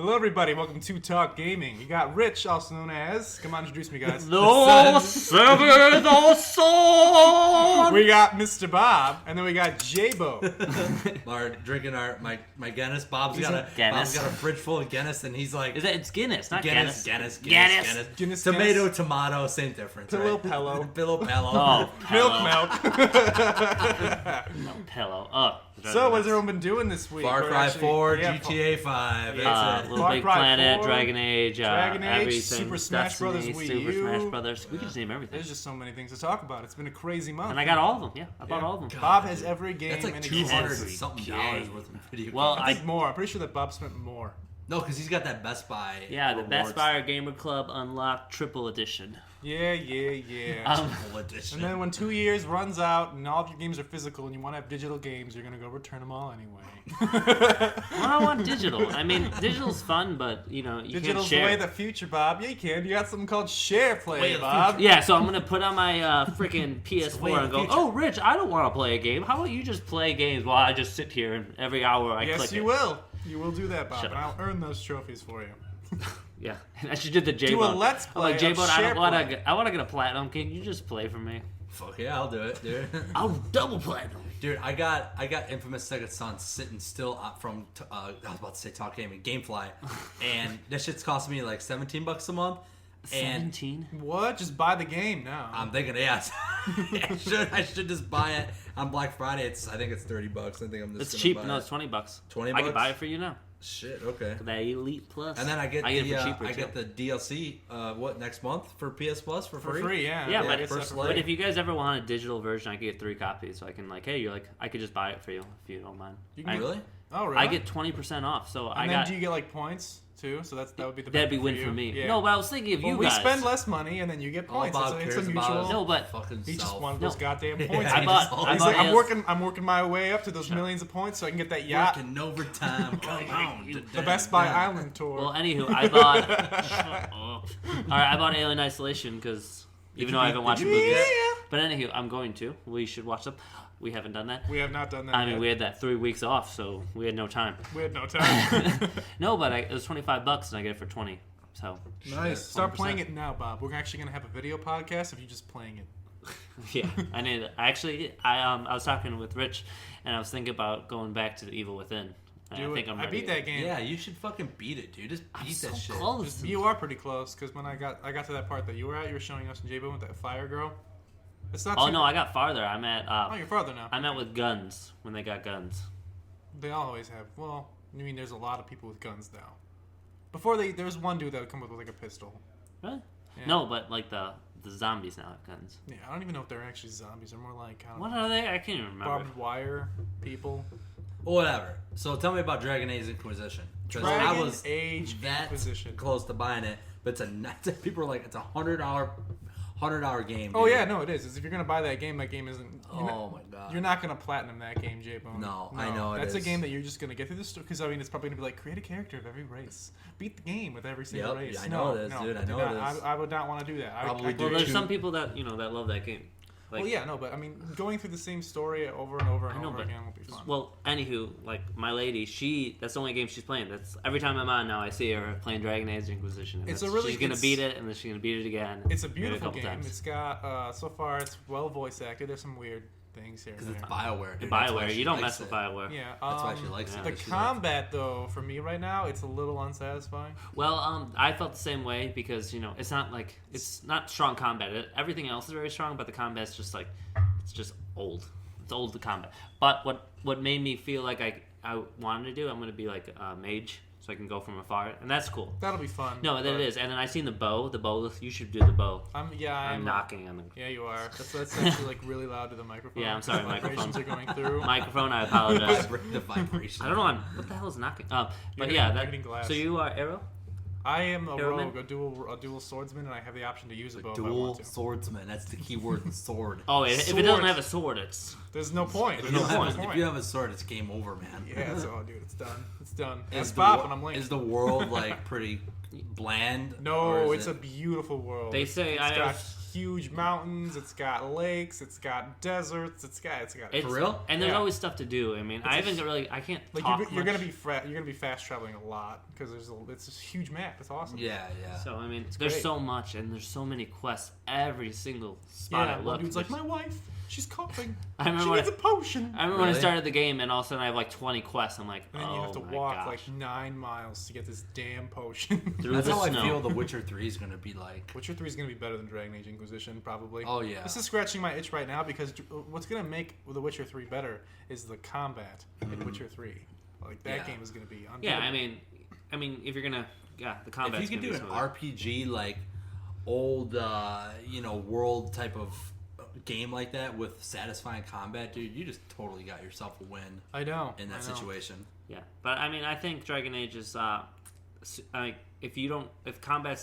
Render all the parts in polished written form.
Hello, everybody. Welcome to Talk Gaming. You got Rich, also known as... Come on, introduce me, guys. The seventh sword! We got Mr. Bob, and then we got J-Bo. We're drinking my Guinness. Bob's got a fridge full of Guinness, and he's like... It's Guinness, not Guinness. Guinness. Tomato, tomato, same difference. Pillow, right? Pello. Pillow, Pello. Oh, Milk. no, pillow. Oh. So, what's everyone been doing this week? Far Cry 4, GTA 5. Little Far Big Cry Planet, 4, Dragon Age, everything. Super Smash Brothers Destiny, Wii Super U. Smash Brothers. We can just name everything. There's just so many things to talk about. It's been a crazy month. And I got all of them. Yeah, I bought all of them. God, Bob has every game. That's like in $200 existence. something worth of video games. Well, I think more. I'm pretty sure that Bob spent more. No, because he's got that Best Buy. Yeah, the Best rewards. Buy Gamer Club Unlocked Triple Edition. Yeah. Triple edition. And then when 2 years runs out and all of your games are physical and you want to have digital games, you're going to go return them all anyway. Well, I want digital. I mean, digital's fun, but, you Digital's can't share. the way of the future, Bob. Yeah, you can. You got something called Share Play, Way of the Bob. Yeah, so I'm going to put on my freaking way PS4 of and the go, future. oh, Rich, I don't want to play a game. How about you just play games while I just sit here and every hour I click Yes, you it? will. You will do that, Bob, Shut and I'll earn those trophies for you. Yeah, I should do the J-Bone. Do a Let's I'm like, Play of J-Bone, I Share don't want Play. to. I want to get a platinum. Can you just play for me? Fuck yeah, I'll do it, dude. I'll double platinum. Dude, I got Infamous Second Son sitting still from I was about to say Talk Gaming, GameFly, and that shit's costing me like $17 a month. And 17. What? Just buy the game now. I'm thinking, yes, I should just buy it on Black Friday. I think it's $30. I think I'm just. It's gonna cheap. buy No, it. it's $20. $20? I can buy it for you now. Shit. Okay. That Elite Plus. And then I get it for cheaper, too. get the DLC. Next month for PS Plus for free? For free, yeah. Yeah, I but, guess that's for Light. free. but if you guys ever want a digital version, I can get 3 copies. So I can I could just buy it for you if you don't mind. You can Really? Oh, really? I get 20% off. So And I then got. do you get like points too? So that would be the That'd be benefit win you. for me. Yeah. No, but I was thinking of Well, you we guys. spend less money and then you get All points. Bob It's a cares mutual. about is No, but- fucking He just self. wanted those No. goddamn Yeah, points. I He's bought- I like, bought I'm his- working my way up to those millions of points so I can get that yacht, Working overtime. Come on. the Best Buy Island tour. Well, anywho, I bought. Shut up. All right, I bought Alien Isolation because even though I haven't watched the movies, but anywho, I'm going to. We should watch them. We haven't done that. We have not done that. I mean, yet. we had that 3 weeks off, so we had no time. We had no time. No, but it was $25, and I get it for 20. So Nice. Start 100%. playing it now, Bob. We're actually gonna have a video podcast of you just playing it. yeah, I need it. Actually, I was talking with Rich, and I was thinking about going back to the Evil Within. And I think I'm I ready. beat that game. Yeah, you should fucking beat it, dude. Just I'm beat so that shit. close. You are pretty close because when I got to that part that you were at, you were showing us and J-Bone with that fire girl. It's not. Oh too- no, I got farther. I'm at. Oh, you're farther now. I'm at with guns when they got guns. They always have. Well, I mean, there's a lot of people with guns now. There was one dude that would come with like a pistol. Really? Yeah. No, but like the zombies now have guns. Yeah, I don't even know if they're actually zombies. They're more like What are they? I can't even remember. barbed wire people. Whatever. So tell me about Dragon Age Inquisition. Because I Dragon was Age that Inquisition. close to buying it, but people are like, it's $100 game. Oh dude. yeah, no, it is. It's if you're gonna buy that game isn't. Oh my god. You're not gonna platinum that game, J-Bone. No, I know it That's is. a game that you're just gonna get through the story because I mean it's probably gonna be like create a character of every race, beat the game with every single Yep, race. yeah, I know no, it is, no, dude, I do know not. it is. I would not want to do that. Probably I do Well, there's too. some people that that love that game. Like, well, yeah, no, but I mean, going through the same story over and over and I know, over but again won't be fun. well, anywho, like my lady, that's the only game she's playing. That's every time I'm on now, I see her playing Dragon Age Inquisition. And It's that's- a really- she's gonna it's- beat it, and then she's gonna beat it again. It's a maybe beautiful couple game. times. It's got so far it's well voice acted. There's some weird things here. Because And it's there. BioWare, dude. That's why BioWare. she You don't likes mess with it. BioWare. Yeah, That's why she likes it. The She combat, though, for me right now, it's a little unsatisfying. Well, I felt the same way because it's not like it's not strong combat. Everything else is very strong, but the combat's just like it's just old. It's old the combat. But what made me feel like I wanted to do, I'm gonna be like a mage, so I can go from afar, and that's cool. That'll be fun. No, that but it is. And then I seen the bow. The bow. You should do the bow. I'm I'm knocking on the Yeah, you are. That's actually like really loud to the microphone. Yeah, I'm sorry, The vibrations microphone. are going through. microphone. I apologize. The vibration. I don't know. What the hell is knocking? But You're yeah, hitting glass. So you are arrow. I am a Hero rogue, a dual swordsman, and I have the option to use a bow if I Dual want to. swordsman. That's the key word, sword. Oh, if it Sword. doesn't have a sword, it's There's no point. If There's you, no have, point. if you have a sword, it's game over, man. Yeah, it's, oh, dude, it's done. It's done. That's Is Bob, the, and I'm late. Is the world like pretty bland? No, or is it's it- a beautiful world. They say I It's got have huge mountains. It's got lakes. It's got deserts. It's got. It's, For real? And there's Yeah. always stuff to do. I mean, I haven't really. I can't Like talk you're much. gonna be fast traveling a lot because it's this huge map. It's awesome. Yeah, yeah. So I mean, there's great. so much, and there's so many quests every single spot Yeah, I one look. dude's like, There's- my wife, she's coughing. I remember She when needs a potion. I remember when I Really? started the game, and all of a sudden I have like 20 quests. I'm like, And then oh you have to my walk gosh. like 9 miles to get this damn potion. Through That's the how snow. I feel The Witcher 3 is going to be like. Witcher 3 is going to be better than Dragon Age Inquisition, probably. Oh, yeah. This is scratching my itch right now because what's going to make The Witcher 3 better is the combat in Witcher 3. Like, that Yeah. game is going to be unbeatable. Yeah, I mean, if you're gonna, the combat. If you could do an RPG, like, old, world type of game like that with satisfying combat, dude, you just totally got yourself a win I know. in that I know. situation. Yeah, but I mean, I think Dragon Age is if combat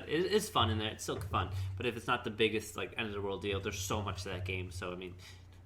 is fun in there. It's still fun, but if it's not the biggest like end of the world deal, there's so much to that game. So I mean,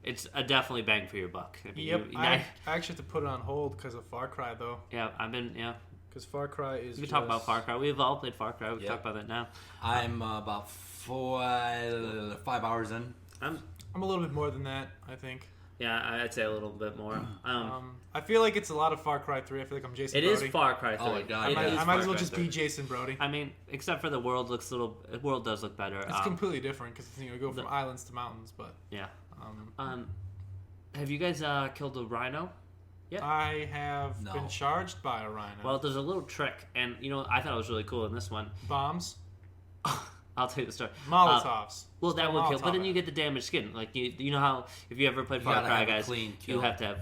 it's a definitely bang for your buck. I mean, Yep, I actually have to put it on hold because of Far Cry, though. Because Because Far Cry is. we can talk about Far Cry. We've all played Far Cry. We can Yep. talk about that now. I'm about 5 hours in. I'm I'm a little bit more than that, I think. I'd say a little bit more. I feel like it's a lot of Far Cry 3. I feel like I'm Jason It is Brody. Far Cry 3. Oh my God, I it might, is I might Far as well Cry just 3. be Jason Brody. I mean, except for the world looks the world does look better. It's completely different because you go from islands to mountains, but Yeah. um, Have you guys killed a rhino? I have No. been charged by a rhino. Well, there's a little trick, and I thought it was really cool in this one. Bombs, I'll tell you the story. Molotovs. Well, that would kill, but then Molotov you get the damaged skin. Like you know how if you ever played You Far gotta Cry, have a guys, clean you kill. have to have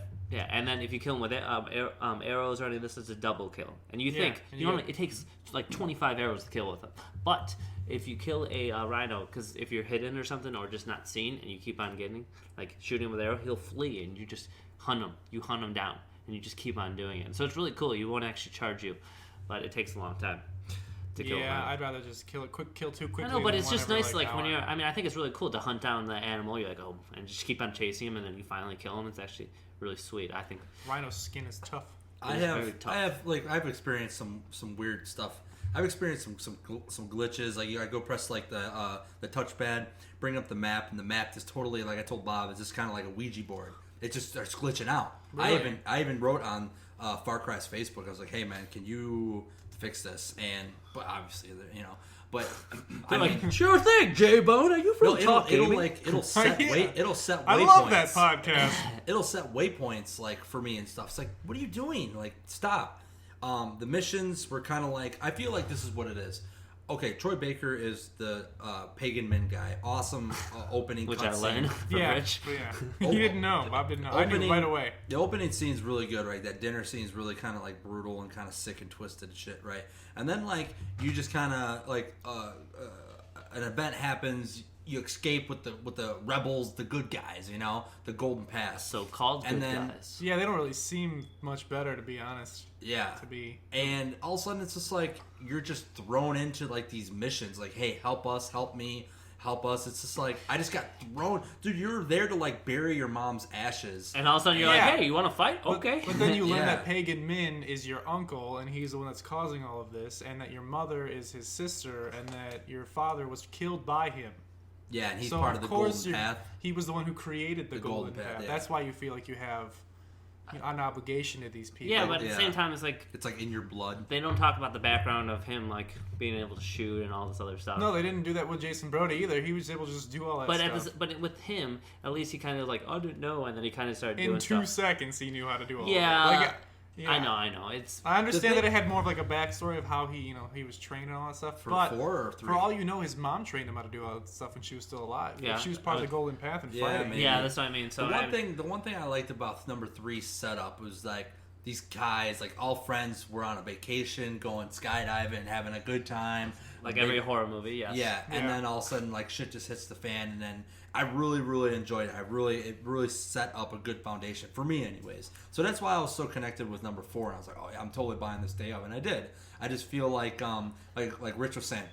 and then if you kill them with arrows or anything, this is a double kill. And you Yeah, think and you you know get- it takes like 25 arrows to kill with them, but if you kill a rhino, because if you're hidden or something or just not seen, and you keep on getting like shooting him with arrow, he'll flee, and you just hunt him. You hunt him down, and you just keep on doing it. And so it's really cool. You won't actually charge you, but it takes a long time to kill. a Yeah, rhino. I'd rather just kill too quickly. I know, but than it's just whenever, nice, like when oh, you're. I mean, I think it's really cool to hunt down the animal. You're like, oh, and just keep on chasing him, and then you finally kill him. It's actually really sweet. I think. Rhino's skin is tough. I It's very tough. I've experienced some weird stuff. I've experienced some glitches. Like I go press like the touchpad, bring up the map, and the map just totally, like I told Bob, it's just kind of like a Ouija board. It just starts glitching out. Really? I even wrote on Far Cry's Facebook. I was like, hey man, can you fix this? But obviously, but They're like, sure thing, J Bone. Are you from Talk Gaming? it'll set Yeah. it'll set waypoints. I love that podcast. It'll set waypoints like for me and stuff. It's like, what are you doing? Like, stop. The missions were kind of like, I feel like this is what it is. Okay, Troy Baker is the Pagan Min guy. Awesome opening Which I cutscene. learned from Yeah, Rich. yeah. You didn't know. Bob didn't know. I knew right away. The opening scene's really good, right? That dinner scene's really kind of like brutal and kind of sick and twisted and shit, right? And then like you just kind of like an event happens. You escape with the rebels, the good guys, the Golden Pass. So called And good then- guys. Yeah, they don't really seem much better, to be honest. Yeah. To be. And all of a sudden, it's just like you're just thrown into like these missions, like, "Hey, help us, help me, help us." It's just like I just got thrown, dude. You're there to like bury your mom's ashes, And all of a sudden you're Yeah. like, hey, you want to fight? Okay. But then you learn Yeah. that Pagan Min is your uncle, and he's the one that's causing all of this, and that your mother is his sister, and that your father was killed by him. yeah, and he's So part of of the course Golden Path. he was the one who created the Golden Golden Path, Path. yeah. That's why you feel like you have an obligation to these people. yeah, but at the Yeah. same time, it's like It's like in your blood. they don't talk about the background of him like being able to shoot and all this other stuff. No, they didn't do that with Jason Brody either. He was able to just do all that But stuff. but with him, at least he kind of like, I didn't know, and then he kind of started In doing 2 stuff. seconds, he knew how to do all Yeah. of it. Like, yeah. I know. It's I understand The that thing- it had more of like a backstory of how he was trained and all that stuff. For but 4 or 3? for all you know, his mom trained him how to do all that stuff when she was still alive. Yeah. Like, she was part of the Golden Path and Yeah, fighting. maybe. yeah, that's what I mean. So The one thing I liked about number 3's setup was like these guys, like all friends, were on a vacation, going skydiving, having a good time. like They- every horror movie, yes. Yeah, and Yeah. then all of a sudden, like shit just hits the fan, and then I really, really enjoyed it. It really set up a good foundation for me, anyways. So that's why I was so connected with number 4, and I was like, oh yeah, I'm totally buying this day of, and I did. I just feel like Rich was saying,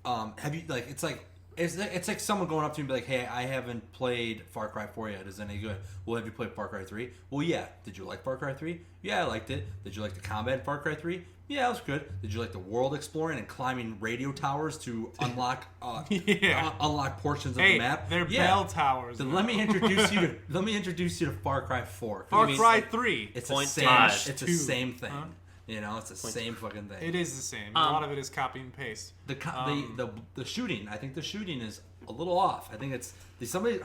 have you like it's like It's like someone going up to me and be like, hey, I haven't played Far Cry 4 yet. Is it any good? Well, have you played Far Cry 3? Well, yeah. Did you like Far Cry 3? Yeah, I liked it. Did you like the combat in Far Cry 3? Yeah, it was good. Did you like the world exploring and climbing radio towers to unlock unlock portions of the map? They're bell towers. Then let me introduce you to Far Cry 4. Far Cry 3. It's Point the same. five. It's the same thing. Huh? You know, it's the same fucking thing. It is the same. A lot of it is copy and paste. The shooting. I think the shooting is a little off. I think it's somebody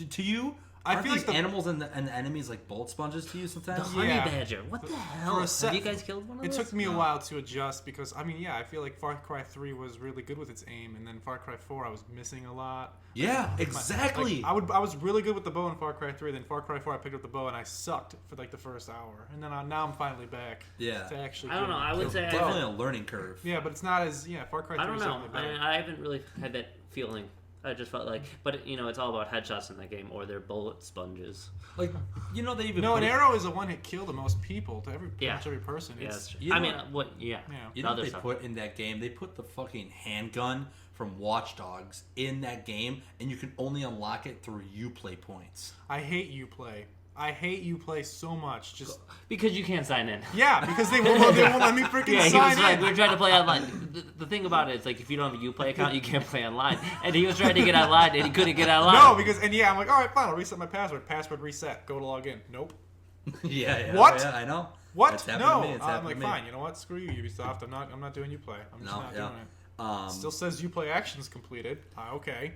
to you. I feel like animals and the enemies like bullet sponges to you sometimes. The honey badger. What the hell? Have you guys killed one of those? It took me a while to adjust because I feel like Far Cry 3 was really good with its aim, and then Far Cry 4 I was missing a lot. Yeah, exactly. I was really good with the bow in Far Cry 3. Then Far Cry 4 I picked up the bow and I sucked for like the first hour, and then now I'm finally back. Yeah. To actually. I don't know. I would say definitely a learning curve. Yeah, but it's not as Far Cry 3 I don't is know. definitely better. I haven't really had that feeling. I just felt like, but you know, it's all about headshots in that game, or they're bullet sponges. Like, you know, they even an arrow is the one that killed the most people to pretty Yeah. much every person. Yeah, It's, that's true. you know I mean, what- Yeah. You the know what other they stuff. put in that game? They put the fucking handgun from Watch Dogs in that game, and you can only unlock it through Uplay points. I hate Uplay so much. Just Because you can't sign in. because they won't let me freaking Yeah, he sign was like, in. we're trying to play online. The thing about it is, like, if you don't have a Uplay account, you can't play online. And he was trying to get online, and he couldn't get online. No, because I'm like, all right, fine, I'll reset my password. Password reset. Go to log in. Nope. Yeah. What? Yeah, I know. What? It's happened to me. No. It's I'm happened like, to me. fine. You know what? Screw you, Ubisoft. I'm not doing Uplay. I'm just not doing it. Still says Uplay actions completed. Okay.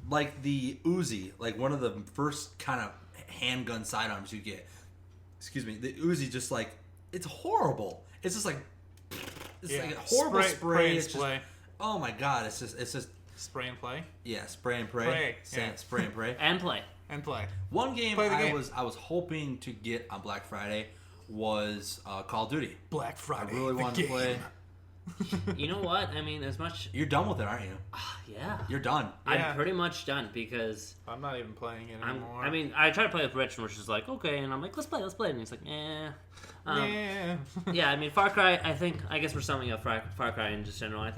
Like the Uzi, like one of the first kind of handgun sidearms you get. Excuse me, the Uzi just like it's horrible. It's just like like a horrible spray. It's just, oh my god, it's just spray and play. Yeah, spray and pray. Pray, Spray and pray. And play. And play. One game Play the game. I was hoping to get on Black Friday was Call of Duty. Black Friday. I really wanted to play. You know what? I mean, as much... You're done with it, aren't you? Yeah. You're done. Yeah. I'm pretty much done because... I'm not even playing it anymore. I mean, I tried to play with Rich, which is like, okay, and I'm like, let's play. And he's like, yeah, I mean, Far Cry, I guess we're summing up Far Cry in just general. I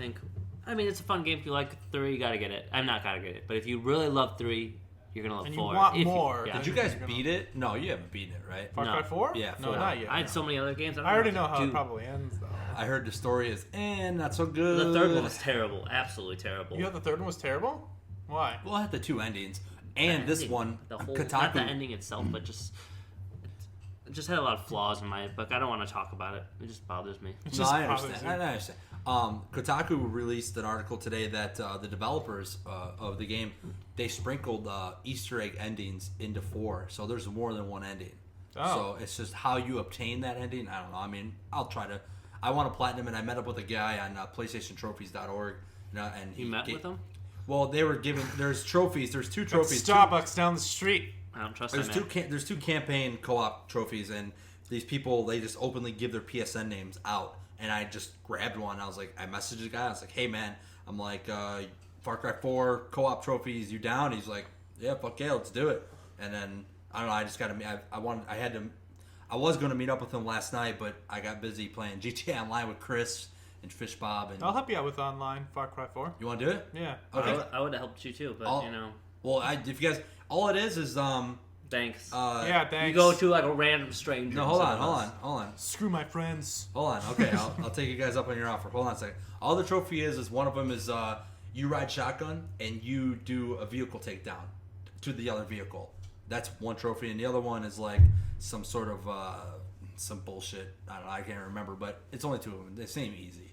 mean, it's a fun game. If you like 3, you gotta get it. I'm not gotta get it. But if you really love 3, you're gonna love And 4. you want If more. yeah. Did you guys beat it? No, you haven't beaten it, right? Far Cry 4? Yeah, No, 4. not yet. I had so many other games. I already know what how to it do. probably ends, though. I heard the story is not so good. The third one was terrible. Absolutely terrible. You thought the third one was terrible? Why? Well, I had the 2 endings. And this ending, one, the whole, Kotaku. not the ending itself, but just it just had a lot of flaws in my book. I don't want to talk about it. It just bothers me. It No, just I bothers understand. you. I understand. Kotaku released an article today that the developers of the game, they sprinkled Easter egg endings into 4, so there's more than one ending. Oh. So it's just how you obtain that ending. I don't know. I mean, I'll try to. I want to platinum, and I met up with a guy on PlayStationTrophies.org. And You met with them? Well, they were giving. There's trophies. There's 2 trophies. Starbucks down the street. I don't trust There's that man. there's 2 campaign co-op trophies, and these people, they just openly give their PSN names out. And I just grabbed one. I was like, I messaged the guy. I was like, hey man, I'm like, Far Cry 4 co-op trophies, you down? He's like, yeah, fuck yeah, let's do it. And then I don't know. I just got to. I was going to meet up with him last night, but I got busy playing GTA Online with Chris and Fish Bob. And I'll help you out with online Far Cry 4. you want to do it? Yeah. Okay. I would have helped you too, but you know. Well, if you guys, all it is Thanks. Yeah, thanks. You go to like a random stranger. No, hold on. Screw my friends. Hold on. Okay, I'll take you guys up on your offer. Hold on a second. All the trophy is one of them is you ride shotgun and you do a vehicle takedown to the other vehicle. That's one trophy, and the other one is like some sort of some bullshit. I don't know. I can't remember, but it's only 2 of them. They seem easy.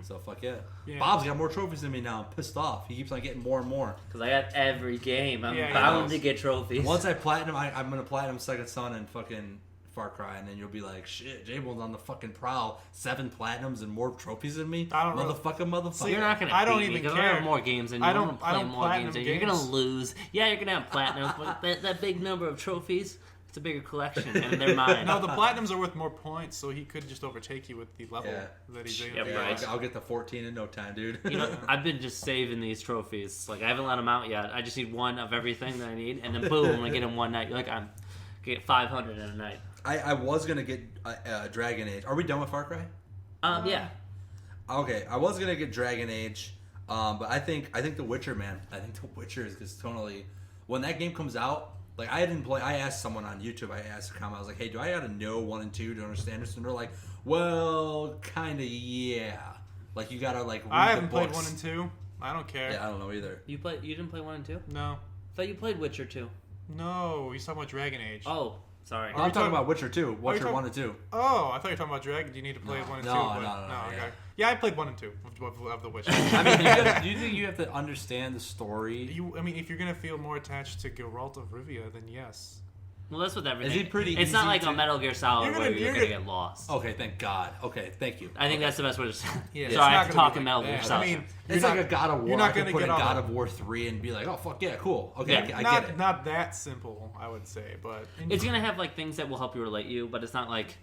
So fuck yeah. Bob's got more trophies than me now. I'm pissed off. He keeps on getting more and more. Because I got every game. I'm Yeah, bound to get trophies. Once I platinum, I'm gonna platinum Second Son and fucking Far Cry, and then you'll be like, shit, J-Bone's on the fucking prowl. 7 platinums and more trophies than me. I don't know. Motherfucker. So you're not gonna. I don't beat me, even 'cause care. I have more games than you. I I'm don't- gonna I play don't more games than you. You're platinum gonna lose. Yeah, you're gonna have platinums, but that big number of trophies, it's a bigger collection, and they're mine. No, the platinums are worth more points, so he could just overtake you with the level that he's in. Yeah, Yeah, right. I'll get the 14 in no time, dude. You know, I've been just saving these trophies. Like I haven't let them out yet. I just need one of everything that I need, and then boom, I get them one night. You're like I'm get 500 in a night. I was gonna get Dragon Age. Are we done with Far Cry? Yeah. Okay, I was gonna get Dragon Age, But I think The Witcher, man. I think The Witcher is just totally. When that game comes out, like I didn't play. I asked someone on YouTube. I asked a comment. I was like, "Hey, do I gotta know 1 and 2 to understand this?" And they're like, "Well, kind of, yeah. Like you gotta like." Read I haven't the played books. 1 and 2. I don't care. Yeah, I don't know either. You didn't play 1 and 2? No. I thought you played Witcher 2. No, he's talking about Dragon Age. Oh, sorry. I'm talking about Witcher 2. Witcher talking- 1 and 2. Oh, I thought you were talking about Dragon. Do you need to play No. 1 and No, 2? no, But, no, okay. yeah. Yeah, I played 1 and 2 of The Witcher. I mean, do you think you have to understand the story? I mean, if you're gonna feel more attached to Geralt of Rivia, then yes. Well, that's with everything. Is it pretty It's not easy like to- a Metal Gear Solid You're gonna- where you're you're gonna gonna- get lost. Okay, thank God. Okay, thank you. I think that's the best way to say. Yeah, Sorry, it's I have not to gonna talk be in like Metal Gear that. Solid. I mean, It's like a God of War. You're not I could gonna put get in all God that. of War 3 and be like, oh fuck yeah, cool. Okay, Yeah. I not get it. not that simple, I would say, but It's gonna have like things that will help you relate you, but it's not like.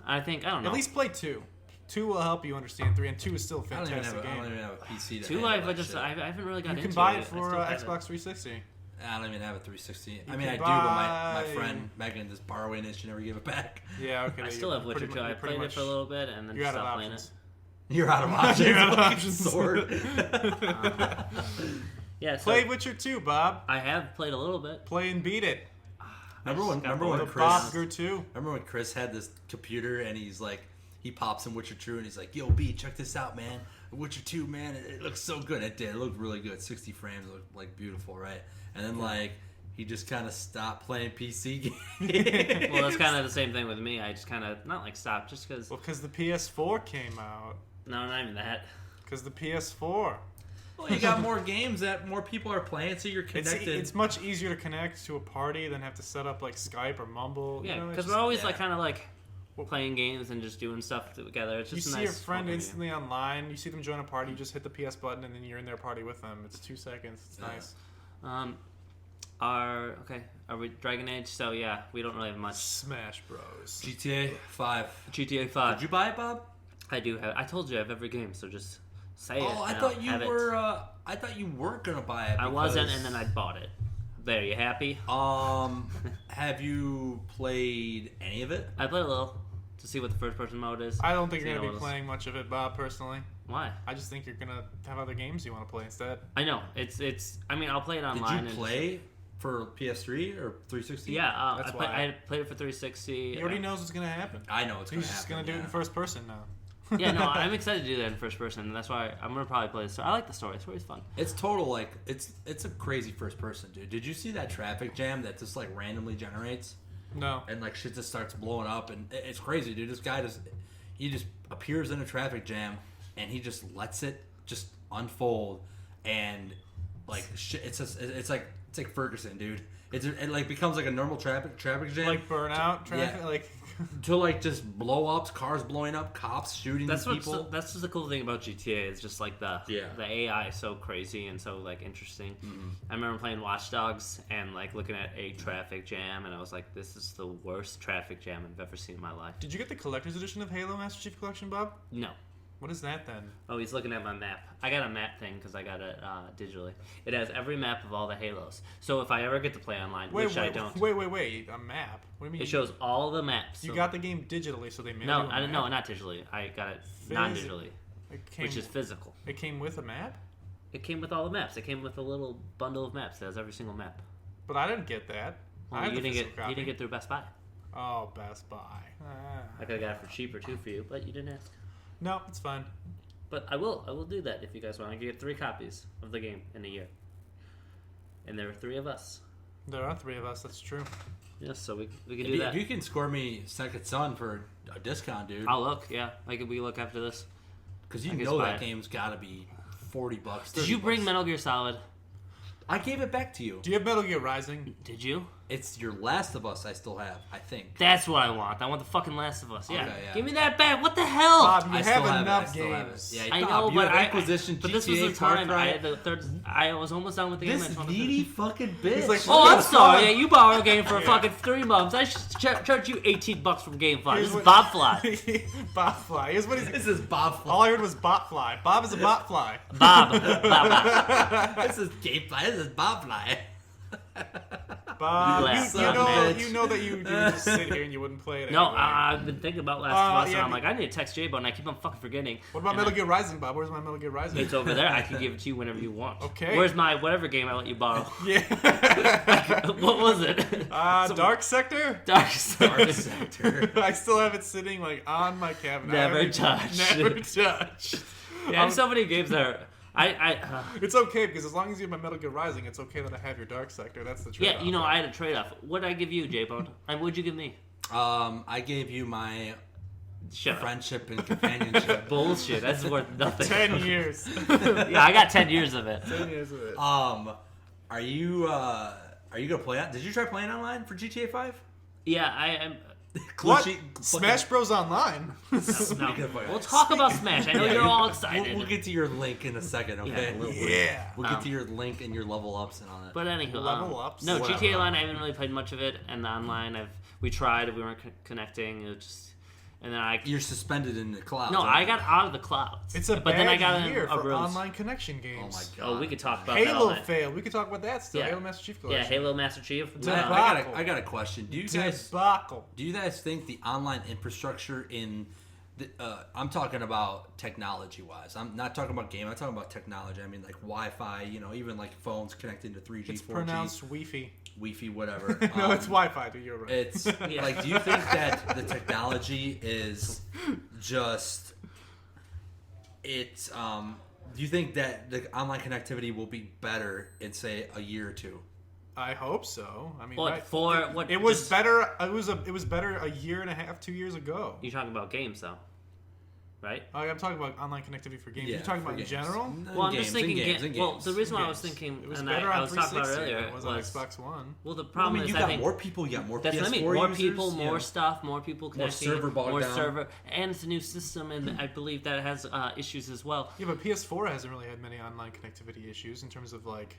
I don't know. at least play 2. 2 will help you understand 3, and 2 is still a I don't even fantastic have a game. PC. To 2, handle I that just shit. I haven't really got You into can buy it. it I for still haven't. Xbox 360. I don't even have a 360. You I mean, can I do, but my buy- friend Megan just borrowing it. She never gave it back. Yeah, okay. I still have Witcher 2. I played it for a little bit and then You're out of stopped playing options. You're out of options. You're out of Fucking options. Sword. it. Yeah, so Play Witcher 2, Bob. I have played a little bit. Play and beat it. remember when The Chris? Bobger 2. Remember when Chris had this computer and he's like, he pops in Witcher 2 and he's like, "Yo, B, check this out, man. Witcher 2, man, it looks so good." It did. It looked really good. 60 frames, looked like beautiful, right? And then like he just kind of stopped playing PC games. Well, that's kind of the same thing with me. I just kind of not like stopped just because. Well, because the PS4 came out. No, not even that. Because the PS4. Well, you got more games that more people are playing, so you're It's, connected. it's much easier to connect to a party than have to set up like Skype or Mumble. Yeah, you know, it's because just- we're always yeah. like kind of like playing games and just doing stuff together. It's You just see nice. your friend walking instantly online. You see them join a party. You just hit the PS button and then you're in their party with them. It's 2 seconds. It's Yeah. nice. Are we Dragon Age? So yeah, we don't really have much. Smash Bros. GTA 5. GTA 5. Did you buy it, Bob? I do have. I told you I have every game, so just say it. Oh, I and thought I'll you have it. were. I thought you weren't gonna buy it. I wasn't, because- and then I bought it. There, you happy? Have you played any of it? I played a little to see what the first person mode is. I don't think So you're you gonna know be what else- playing much of it, Bob. Personally, Why? I just think you're gonna have other games you want to play instead. I know it's. I mean, I'll play it online. Did you play for PS3 or 360? Yeah, That's I why. played it for 360. He already knows what's gonna happen. I know it's gonna He's just happen. gonna do it in first person now. Yeah, no, I'm excited to do that in first person. And that's why I'm gonna probably play the story. I like the story. The story's fun. It's total like it's a crazy first person, dude. Did you see that traffic jam that just like randomly generates No. and like shit just starts blowing up and it's crazy, dude. This guy he just appears in a traffic jam and he just lets it just unfold and like shit. It's like Ferguson, dude. It like becomes like a normal traffic jam. Like burnout traffic. Yeah. Like to like just blow ups, cars blowing up, cops shooting That's people. that's just the cool thing about GTA. It's just like the Yeah. the AI is so crazy and so like interesting. I remember playing Watch Dogs and like looking at a traffic jam, and I was like, "This is the worst traffic jam I've ever seen in my life." did you get the collector's edition of Halo Master Chief Collection, Bob? No. What is that then? Oh, he's looking at my map. I got a map thing because I got it digitally. It has every map of all the Halos. So if I ever get to play online, which I don't, Wait. A map? What do you mean? it shows all the maps. You So- got the game digitally, so they mailed no, you a I don't map? know, not digitally. I got it Phys- non-digitally, It came, which is physical. It came with a map? It came with all the maps. It came with a little bundle of maps that has every single map. But I didn't get that. Well, I have you the didn't physical get copy. you didn't get through Best Buy. Oh, Best Buy. I could have got it for cheaper too for you, but you didn't ask. No, it's fine. But I will do that if you guys want. I can get 3 copies of the game in a year, and there are 3 of us. There are 3 of us. That's true. Yes, so we can If do you, that. if you can score me Second Son for a discount, dude, I'll look. Yeah, like we look after this. because you I guess know buy that it. game's got to be $40. Did you bring $30. Metal Gear Solid? I gave it back to you. Do you have Metal Gear Rising? Did you? It's your Last of Us. I still have. I think. That's what I want. I want the fucking Last of Us. Yeah. Okay, yeah. Give me that back. What the hell? Bob, you I have still have it. enough I still have it. games. Yeah, I Bob, know, you but have Inquisition, but this was GTA, the Far time. Cry. I had the third. I was almost done with the game. I This just wanted to needy finish. fucking bitch. like, Oh, I'm Look, sorry. Yeah, you borrowed a game for fucking 3 months. I should charge you $18 from GameFly. This is Bob Fly. Botfly. Here's what he's. This is Bob. All I heard was Botfly. Bob is a Botfly. Bob. This is Gameplay. This is Bob Fly. Bob, Last you son know, of a bitch. you know that you would just sit here and you wouldn't play it. No, anyway. I've been thinking about Last of Us, yeah, and I'm like, I need to text J-Bone, and I keep on fucking forgetting. What about And Metal then- Gear Rising, Bob? Where's my Metal Gear Rising? It's over there. I can give it to you whenever you want. Okay. Where's my whatever game I let you borrow? Yeah. What was it? Some- Dark Sector? Dark Sector. Sector. I still have it sitting like on my cabinet. Never touched. Never touched. Yeah, I have so many games that are. It's okay because as long as you have my Metal Gear Rising, it's okay that I have your Dark Sector. That's the trade-off. Yeah, you know, I had a trade-off. What did I give you, J-Bone? And what'd you give me? I gave you my Shut up. friendship and companionship. Bullshit. That's worth nothing. 10 years. Yeah, I got 10 years of it. 10 years of it. Are you gonna play it? Did you try playing online for GTA 5? Yeah, I am. What? Smash Bros. Online? No. Speaking of- We'll talk about Smash. I know you're all excited. We'll get to your link in a second, okay? Yeah, a little Yeah. We'll get to your link and your level ups and all that. But anywho, Level ups? No, Whatever. GTA Online. I haven't really played much of it, and the online, we tried. We weren't connecting. It was just, and then You're suspended in the clouds. no, aren't I you? got out of the clouds. It's a but bad then I got year in for rose. online connection games. Oh my god. Oh, we could talk about that all Halo night. failed. We could talk about that still. Yeah. Halo Master Chief Yeah, Collection. Halo Master Chief. Yeah. I got a question. Do you guys Debacle. think the online infrastructure in the, I'm talking about technology wise. I'm not talking about game. I'm talking about technology. I mean like Wi-Fi. You know, even like phones connecting to 3G, It's 4G, pronounced Wi-Fi. Wi-Fi, whatever. No, it's Wi-Fi. Dude, you're right. It's Yeah. like, do you think that the technology is just it's do you think that the online connectivity will be better in say a year or two? I hope so. I mean, What, right. for what? It was just- better. It was better a year and a half, 2 years ago. You're talking about games, though, right? I'm talking about online connectivity for games. Yeah, You're talking for about in games. general. Well, I'm just thinking. Well, the reason why I was Games. thinking, It was and better I on was talking about 360 earlier, than it was on Xbox One. Well, the I problem mean, is, you I got think more people. You got more that's PS4 what I mean. More users, people, yeah. more stuff, more people connecting, server bogged more down. server, and it's a new system, and I believe that has issues as well. Yeah, but PS4 hasn't really had many online connectivity issues in terms of like.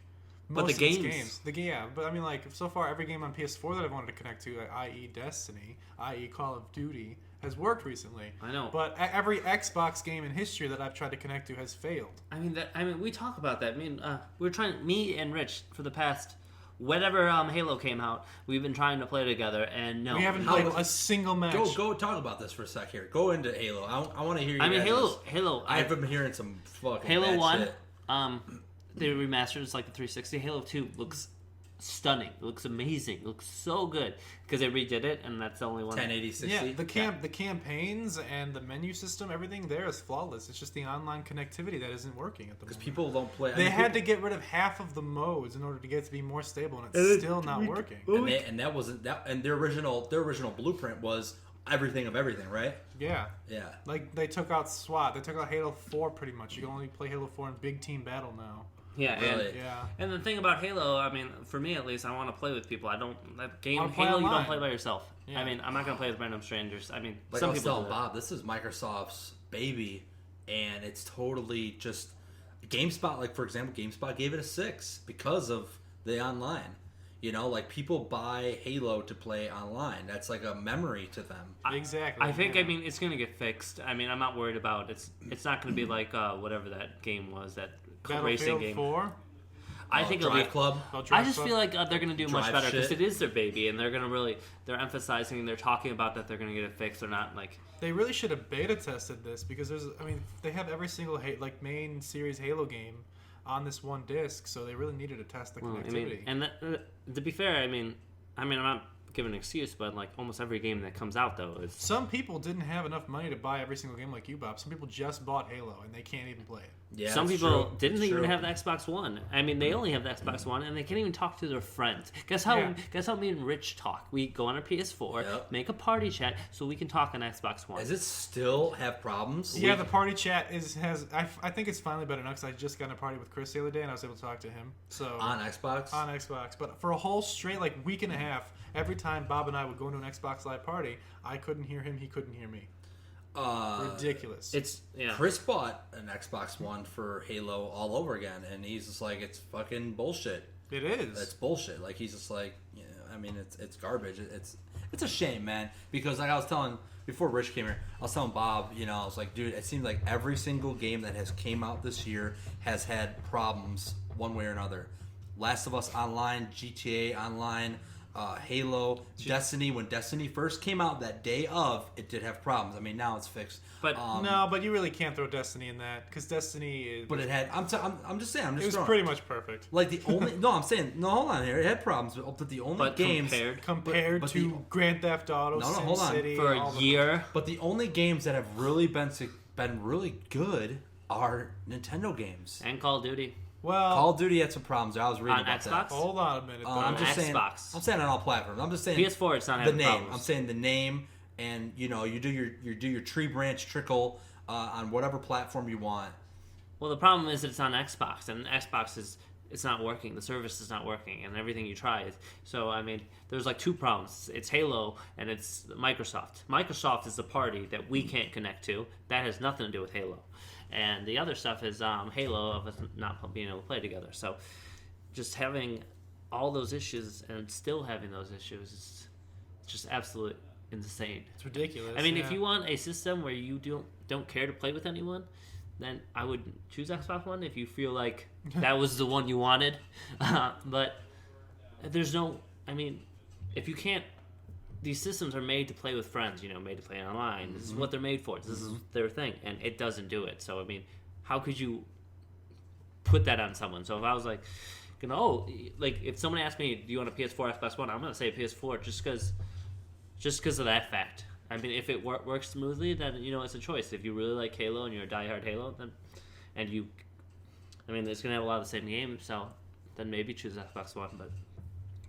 But most the of its games. yeah, but I mean, like so far, every game on PS4 that I've wanted to connect to, i.e., Destiny, i.e., Call of Duty, has worked recently. I know. But every Xbox game in history that I've tried to connect to has failed. I mean, we talk about that. I mean, we're trying. Me and Rich for the past whenever Halo came out, we've been trying to play together, and no, We haven't How- played a single match. Go talk about this for a sec here. Go into Halo. I want to hear you. I mean, guys'- Halo. I've been hearing some fucking Halo bad 1, shit. they remastered. It's like the 360. Halo 2 looks stunning. It looks amazing. It looks so good because they redid it, and that's the only one. 1080 60. Yeah, the campaigns and the menu system, everything there is flawless. It's just the online connectivity that isn't working at the Because moment. people don't play. They had to get rid of half of the modes in order to get it to be more stable, and it's still not working. and that wasn't that. And their original blueprint was everything of everything, right? Yeah, Yeah. like they took out SWAT. They took out Halo 4 pretty much. You can only play Halo 4 in big team battle now. Yeah, Really? Yeah. and the thing about Halo, I mean, for me at least, I want to play with people. I don't that game Wanna play Halo. You online. don't play by yourself. Yeah. I mean, I'm not gonna play with random strangers. I mean, Like some I was people telling do that. Bob, this is Microsoft's baby, and it's totally just GameSpot. Like for example, GameSpot gave it a 6 because of the online. You know, like people buy Halo to play online. That's like a memory to them. Exactly. I think. yeah. I mean, it's gonna get fixed. I mean, I'm not worried about it's. It's not gonna be like whatever that game was, that racing Battlefield game. 4. I think it'll Drive be. Club. Oh, I Drive just Club. feel like they're gonna do much Drive better because shit. it is their baby, and they're gonna really. They're emphasizing. They're talking about that they're gonna get it fixed. They're not like. They really should have beta tested this because they have every single main series Halo game on this one disc, so they really needed to test the Well, I connectivity. mean, and to be fair, I mean, I'm not giving an excuse, but like almost every game that comes out though is. Some people didn't have enough money to buy every single game like you, Bob. Some people just bought Halo and they can't even play it. Yeah. Some it's people true. didn't It's even true. have the Xbox One. I mean, they only have the Xbox One, and they can't even talk to their friends. Guess how? Yeah. Guess how me and Rich talk. We go on our PS4, Yep. make a party chat, so we can talk on Xbox One. Does it still have problems? Yeah, the party chat I think it's finally better now because I just got in a party with Chris the other day and I was able to talk to him. So On Xbox? on Xbox, but for a whole straight week and a half, every time Bob and I would go into an Xbox Live party, I couldn't hear him, he couldn't hear me. Ridiculous. It's Chris bought an Xbox One for Halo all over again, and he's just like, it's fucking bullshit. It is. It's bullshit. Like he's just like, you know, I mean, it's garbage. It's a shame, man. Because like I was telling before Rich came here, I was telling Bob, you know, I was like, dude, it seems like every single game that has came out this year has had problems one way or another. Last of Us Online, GTA Online, Halo, Destiny. When Destiny first came out, that day of, it did have problems. I mean, now it's fixed. But no, but you really can't throw Destiny in that because Destiny is. But it had. I'm just saying. It was pretty much perfect. Like the only. No, I'm saying. No, hold on here. It had problems, but the only games compared to Grand Theft Auto, hold on. City, for a year. But the only games that have really been really good are Nintendo games. And Call of Duty. Well, Call of Duty had some problems. I was reading about Xbox? that. Hold on a minute. I'm just saying. Xbox. I'm saying on all platforms. I'm just saying. PS4, it's not the having name. problems. I'm saying the name, and you do your tree branch trickle on whatever platform you want. Well, the problem is that it's on Xbox, and Xbox it's not working. The service is not working, and everything you try is. So, I mean, there's like two problems. It's Halo, and it's Microsoft. Microsoft is the party that we can't connect to. That has nothing to do with Halo. And the other stuff is Halo of us not being able to play together. So, just having all those issues and still having those issues is just absolutely insane. It's ridiculous. I mean, if you want a system where you don't care to play with anyone, then I would choose Xbox One if you feel like that was the one you wanted. But there's no, I mean, if you can't, these systems are made to play with friends, made to play online. This is what they're made for. This is their thing, and it doesn't do it. So, I mean, how could you put that on someone? So if I was like, if someone asked me, do you want a PS4, Xbox One? I'm going to say PS4 just because of that fact. I mean, if it works smoothly, then, it's a choice. If you really like Halo and you're a diehard Halo, then, it's going to have a lot of the same games, so then maybe choose Xbox One. But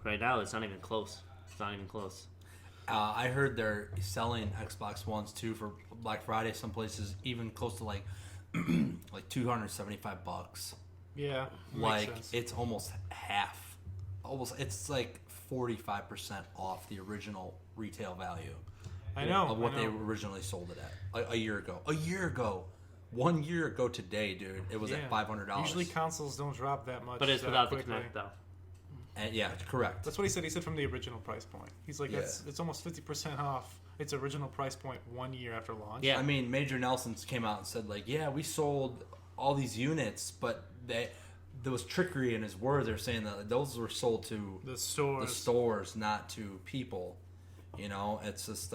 right now, it's not even close. It's not even close. I heard they're selling Xbox Ones too for Black Friday. Some places even close to like $275. Yeah, like sense. It's almost half. It's like 45% off the original retail value. I know of what they originally sold it at a year ago. 1 year ago today, dude. It was at $500. Usually consoles don't drop that much. But it's without the Kinect, though. And yeah, correct. That's what he said. He said from the original price point. He's like, it's almost 50% off its original price point 1 year after launch. Yeah. I mean, Major Nelson's came out and said, like, yeah, we sold all these units, but there was trickery in his words. They're saying that those were sold to the stores, not to people. It's just,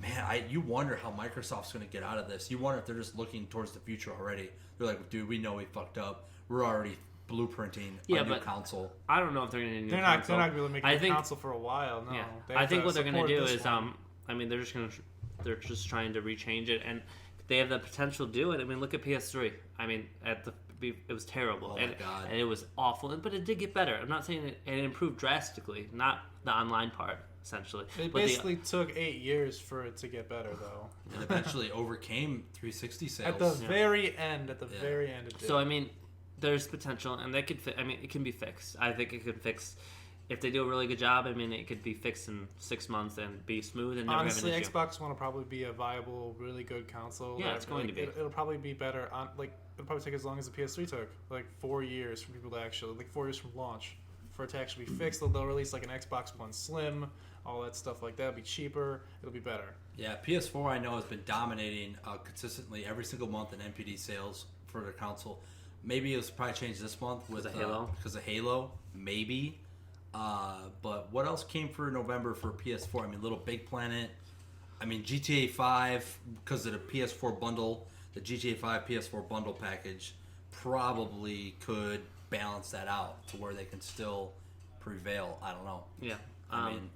man, you wonder how Microsoft's going to get out of this. You wonder if they're just looking towards the future already. They're like, dude, we know we fucked up. We're already blueprinting a new console. I don't know if they're going to do They're not going to be able to make a console for a while. No. Yeah. I think what they're going to do is, they're just trying to rechange it, and they have the potential to do it. I mean, look at PS3. I mean, it was terrible. Oh my God. And it was awful, but it did get better. I'm not saying it improved drastically, not the online part, essentially. It basically took 8 years for it to get better, though. And eventually overcame 360 sales. At the very end, very end. It did. So, I mean, there's potential, and that could it can be fixed. I think it could fix. If they do a really good job, it could be fixed in 6 months and be smooth and never honestly, have an issue. Xbox One will probably be a viable, really good console. Yeah, it's going to be. It'll probably be better. It'll probably take as long as the PS3 took, like 4 years for people to actually, 4 years from launch, for it to actually be fixed. They'll release like an Xbox One Slim, all that stuff like that. It'll be cheaper. It'll be better. Yeah, PS4 I know has been dominating consistently every single month in NPD sales for their console. Maybe it'll probably change this month with Halo. Because of Halo, maybe. But what else came for November for PS4? I mean, Little Big Planet. I mean, GTA 5 because of the PS4 bundle, the GTA 5 PS4 bundle package probably could balance that out to where they can still prevail. I don't know. Yeah. I mean,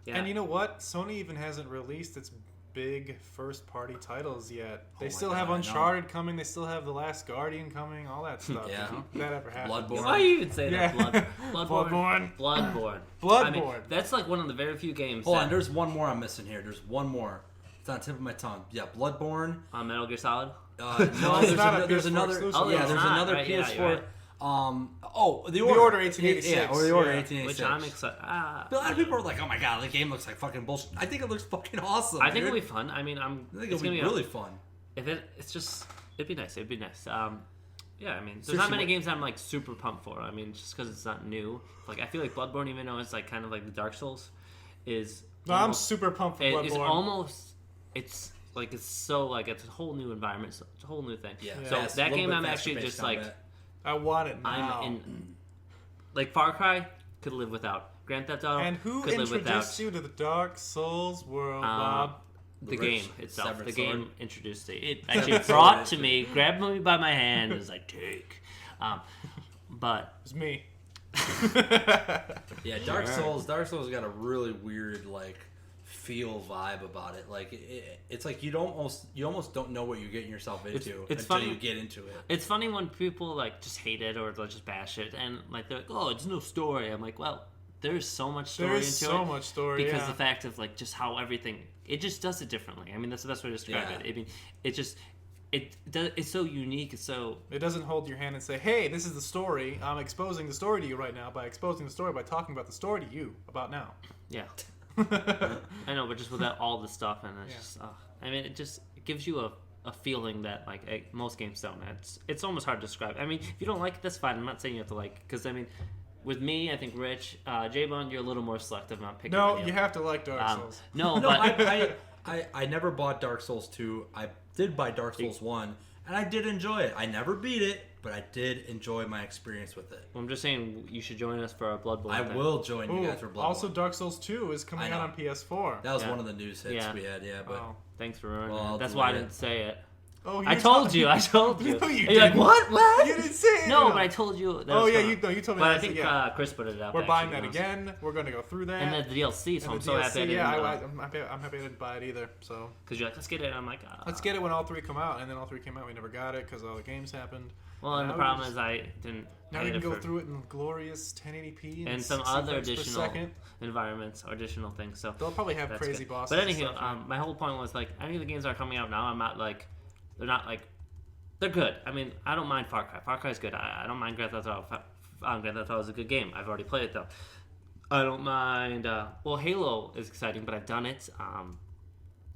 yeah. And you know what? Sony even hasn't released its big first-party titles yet. They still have God, Uncharted coming. They still have The Last Guardian coming. All that stuff. Yeah. If that ever happens. Bloodborne. Why do you even say that? Yeah. Bloodborne. Bloodborne. I mean, that's like one of the very few games. Hold on, there's one more I'm missing here. There's one more. It's on the tip of my tongue. Yeah, Bloodborne. On Metal Gear Solid. No, it's not there's a PS4 another. exclusive. Oh yeah, it's there's not, another right, yeah, PS4. you're right. The Order 1886. Yeah, or the Order Yeah. 1886. Which I'm excited. But a lot of people are like, "Oh my god, the game looks like fucking bullshit." I think it looks fucking awesome. I think dude. it'll be fun. I mean, I think it'll be really fun. If it's just, it'd be nice. It'd be nice. Yeah, I mean, there's Seriously, not many games I'm like super pumped for. I mean, just because it's not new. Like, I feel like Bloodborne, even though it's like kind of like the Dark Souls, is. No, I'm super pumped for Bloodborne. It's almost. It's like it's a whole new environment. So it's a whole new thing. Yeah. So Fast, that a little game, bit I'm faster actually paced just like. combat. I want it now. like Far Cry could live without. Grand Theft Auto And who could live without. introduced you to the Dark Souls world, Bob? The Rich game itself. severed The sword. game introduced it. It actually brought to me, grabbed me by my hand, and was like, take. But It was me. Yeah, Dark Souls got a really weird like feel vibe about it. Like it's like you almost don't know what you're getting yourself into it's until funny. you get into it. it's funny when people like just hate it or they'll just bash it, and like they're like, oh, it's no story. I'm like, well, there's so much story There's into so it. much story, because yeah. the fact of like just how everything, it just does it differently. I mean, that's the best way to describe Yeah. it. I mean, it just it's so unique. It's so It doesn't hold your hand and say, hey, this is the story. I'm exposing the story to you right now by exposing the story by talking about the story to you about now. yeah. I know, but just without all the stuff, and it's Yeah. just, I mean, it gives you a feeling that like most games don't. It's almost hard to describe. I mean, if you don't like it, that's fine. I'm not saying you have to like it, because I mean, with me, I think Rich, J-Bone, you're a little more selective about picking. No, video. you have to like Dark Souls. No, No, but I never bought Dark Souls 2. I did buy Dark Souls 1, and I did enjoy it. I never beat it, but I did enjoy my experience with it. I'm just saying you should join us for our Bloodborne. I thing. will join you Ooh, guys for Bloodborne. also, Dark Souls 2 is coming I out know. on PS4. That was Yeah. one of the news hits Yeah. we had, yeah. But Oh. Thanks for ruining Well, it. That's I'll why I delete didn't say it. Oh, I told you. I told you. No, you And you're like, didn't. what? What? You didn't say it. No, but I told you. That Oh was yeah, coming. you told me. But I that, think yeah. Chris put it up. We're buying that actually, again. We're going to go through that. And the DLC, so And I'm the so happy. I DLC, yeah, didn't, I'm happy I didn't buy it either. So because you're like, let's get it. And I'm like, let's get it when all three come out, and then all three came out. We never got it because all the games happened. Well, and Now the we problem just- is I didn't. Now I we had can it go for- through it in glorious 1080p and some 60 other frames per additional second. environments or additional things. So They'll probably have that's crazy good. bosses. But and anywho, stuff, yeah. my whole point was like, any of the games that are coming out now, I'm not like, they're not like, they're good. I mean, I don't mind Far Cry. Far Cry is good. I don't mind Grand Theft Auto. Grand Theft Auto is a good game. I've already played it though. I don't mind. Well, Halo is exciting, but I've done it.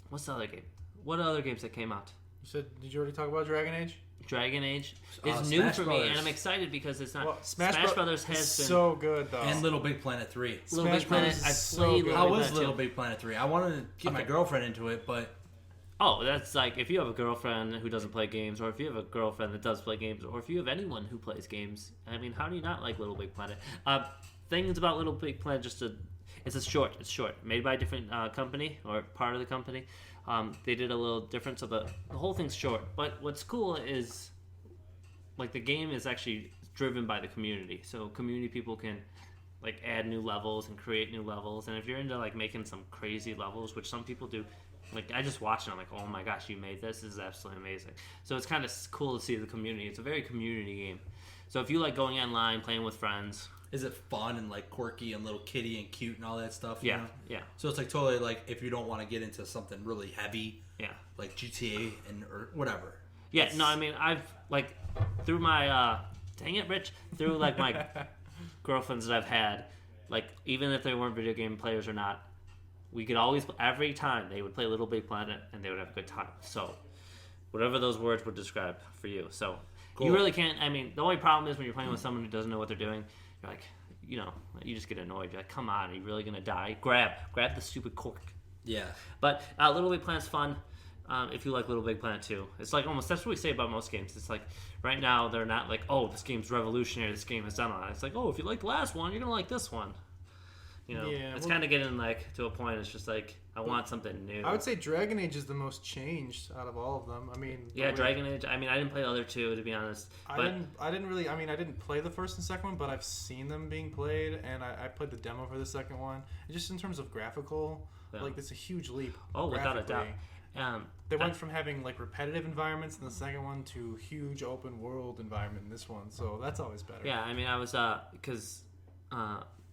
What's the other game? What other games that came out? You said, did you already talk about Dragon Age? Dragon Age is new Smash for me, Brothers. and I'm excited because it's not. Well, Smash Brothers has is been. so good though. and Little Big Planet 3. Little Smash Big Planet. Brothers I is so played good. Little How Big was Planet Little too. Big Planet 3? I wanted to get my Okay. girlfriend into it, but Oh, that's like if you have a girlfriend who doesn't play games, or if you have a girlfriend that does play games, or if you have anyone who plays games. I mean, how do you not like Little Big Planet? Things about Little Big Planet, it's short, made by a different company or part of the company. They did a little different, so the whole thing's short. But what's cool is, like, the game is actually driven by the community, so community people can like add new levels and create new levels. And if you're into like making some crazy levels, which some people do. Like, I just watched it, I'm like, oh my gosh, you made this. This is absolutely amazing. So it's kind of cool to see the community. It's a very community game. So if you like going online, playing with friends. is it fun and like quirky and little kitty and cute and all that stuff? You Yeah, know? yeah, So it's like totally like if you don't want to get into something really heavy, yeah. like GTA or whatever. Yeah, no, I mean, I've, like, through my, dang it, Rich, through, like, my girlfriends that I've had, like, even if they weren't video game players or not, we could always, every time, they would play Little Big Planet, and they would have a good time. So, whatever those words would describe for you. So, Cool. you really can't, I mean, the only problem is when you're playing with someone who doesn't know what they're doing, you're like, you know, you just get annoyed. You're like, come on, are you really going to die? Grab the stupid cork. Yeah. But Little Big Planet's fun. If you like Little Big Planet too, it's like almost that's what we say about most games. It's like right now they're not like, oh, this game's revolutionary. This game has done a lot. It's like, oh, if you like the last one, you're gonna like this one. You know, Yeah, it's well- kind of getting like to a point. It's just like I want something new. I would say Dragon Age is the most changed out of all of them. I mean, yeah, the way- Dragon Age. I mean, I didn't play the other two to be honest. But I didn't really. I mean, I didn't play the first and second one, but I've seen them being played, and I played the demo for the second one. And just in terms of graphical, Yeah. like it's a huge leap. oh, without a doubt. graphically. I- They went from having like repetitive environments in the second one to huge open world environment in this one, so that's always better. Yeah, I mean, I was because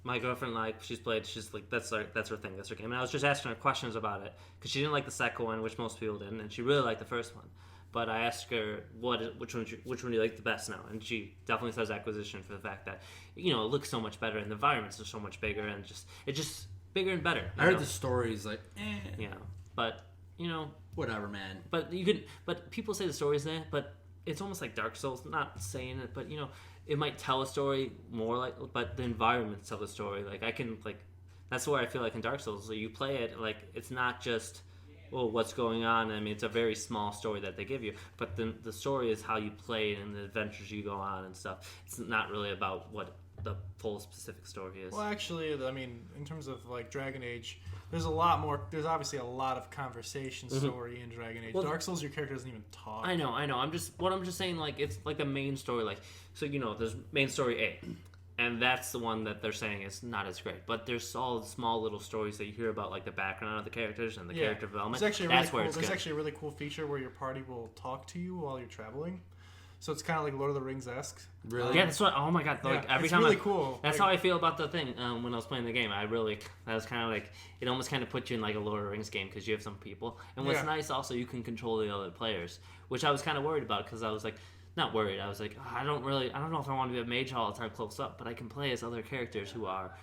my girlfriend she's like that's her thing, that's her game, and I was just asking her questions about it because she didn't like the second one, which most people didn't, and she really liked the first one. But I asked her which one do you like the best now, and she definitely says Inquisition for the fact that it looks so much better and the environments are so much bigger and it's just bigger and better. I heard the stories like, but whatever, man. But people say the story's there, but it's almost like Dark Souls. Not saying it, but it might tell a story more like, but the environments tell the story. Like I can that's where I feel like in Dark Souls, so you play it like it's not just what's going on. I mean, it's a very small story that they give you, but the story is how you play it and the adventures you go on and stuff. It's not really about what the full specific story is. Well, actually, I mean, in terms of like Dragon Age, there's a lot more. There's obviously a lot of conversation story in Dragon Age. Well, Dark Souls, your character doesn't even talk. I know. I'm just saying, like, it's like the main story. Like, so there's main story A, and that's the one that they're saying is not as great. But there's all the small little stories that you hear about, like the background of the characters and the character development. There's actually That's where it's there's good. actually a really cool feature where your party will talk to you while you're traveling. So it's kind of like Lord of the Rings-esque. Really? Yeah, that's what. Oh my god! Like Yeah, every it's time, really cool. That's Like- how I feel about the thing when I was playing the game. That was kind of like it almost kind of put you in like a Lord of the Rings game because you have some people. And what's Yeah. nice also, you can control the other players, which I was kind of worried about because I was like, not worried. I was like, I don't know if I want to be a mage all the time close up, but I can play as other characters who are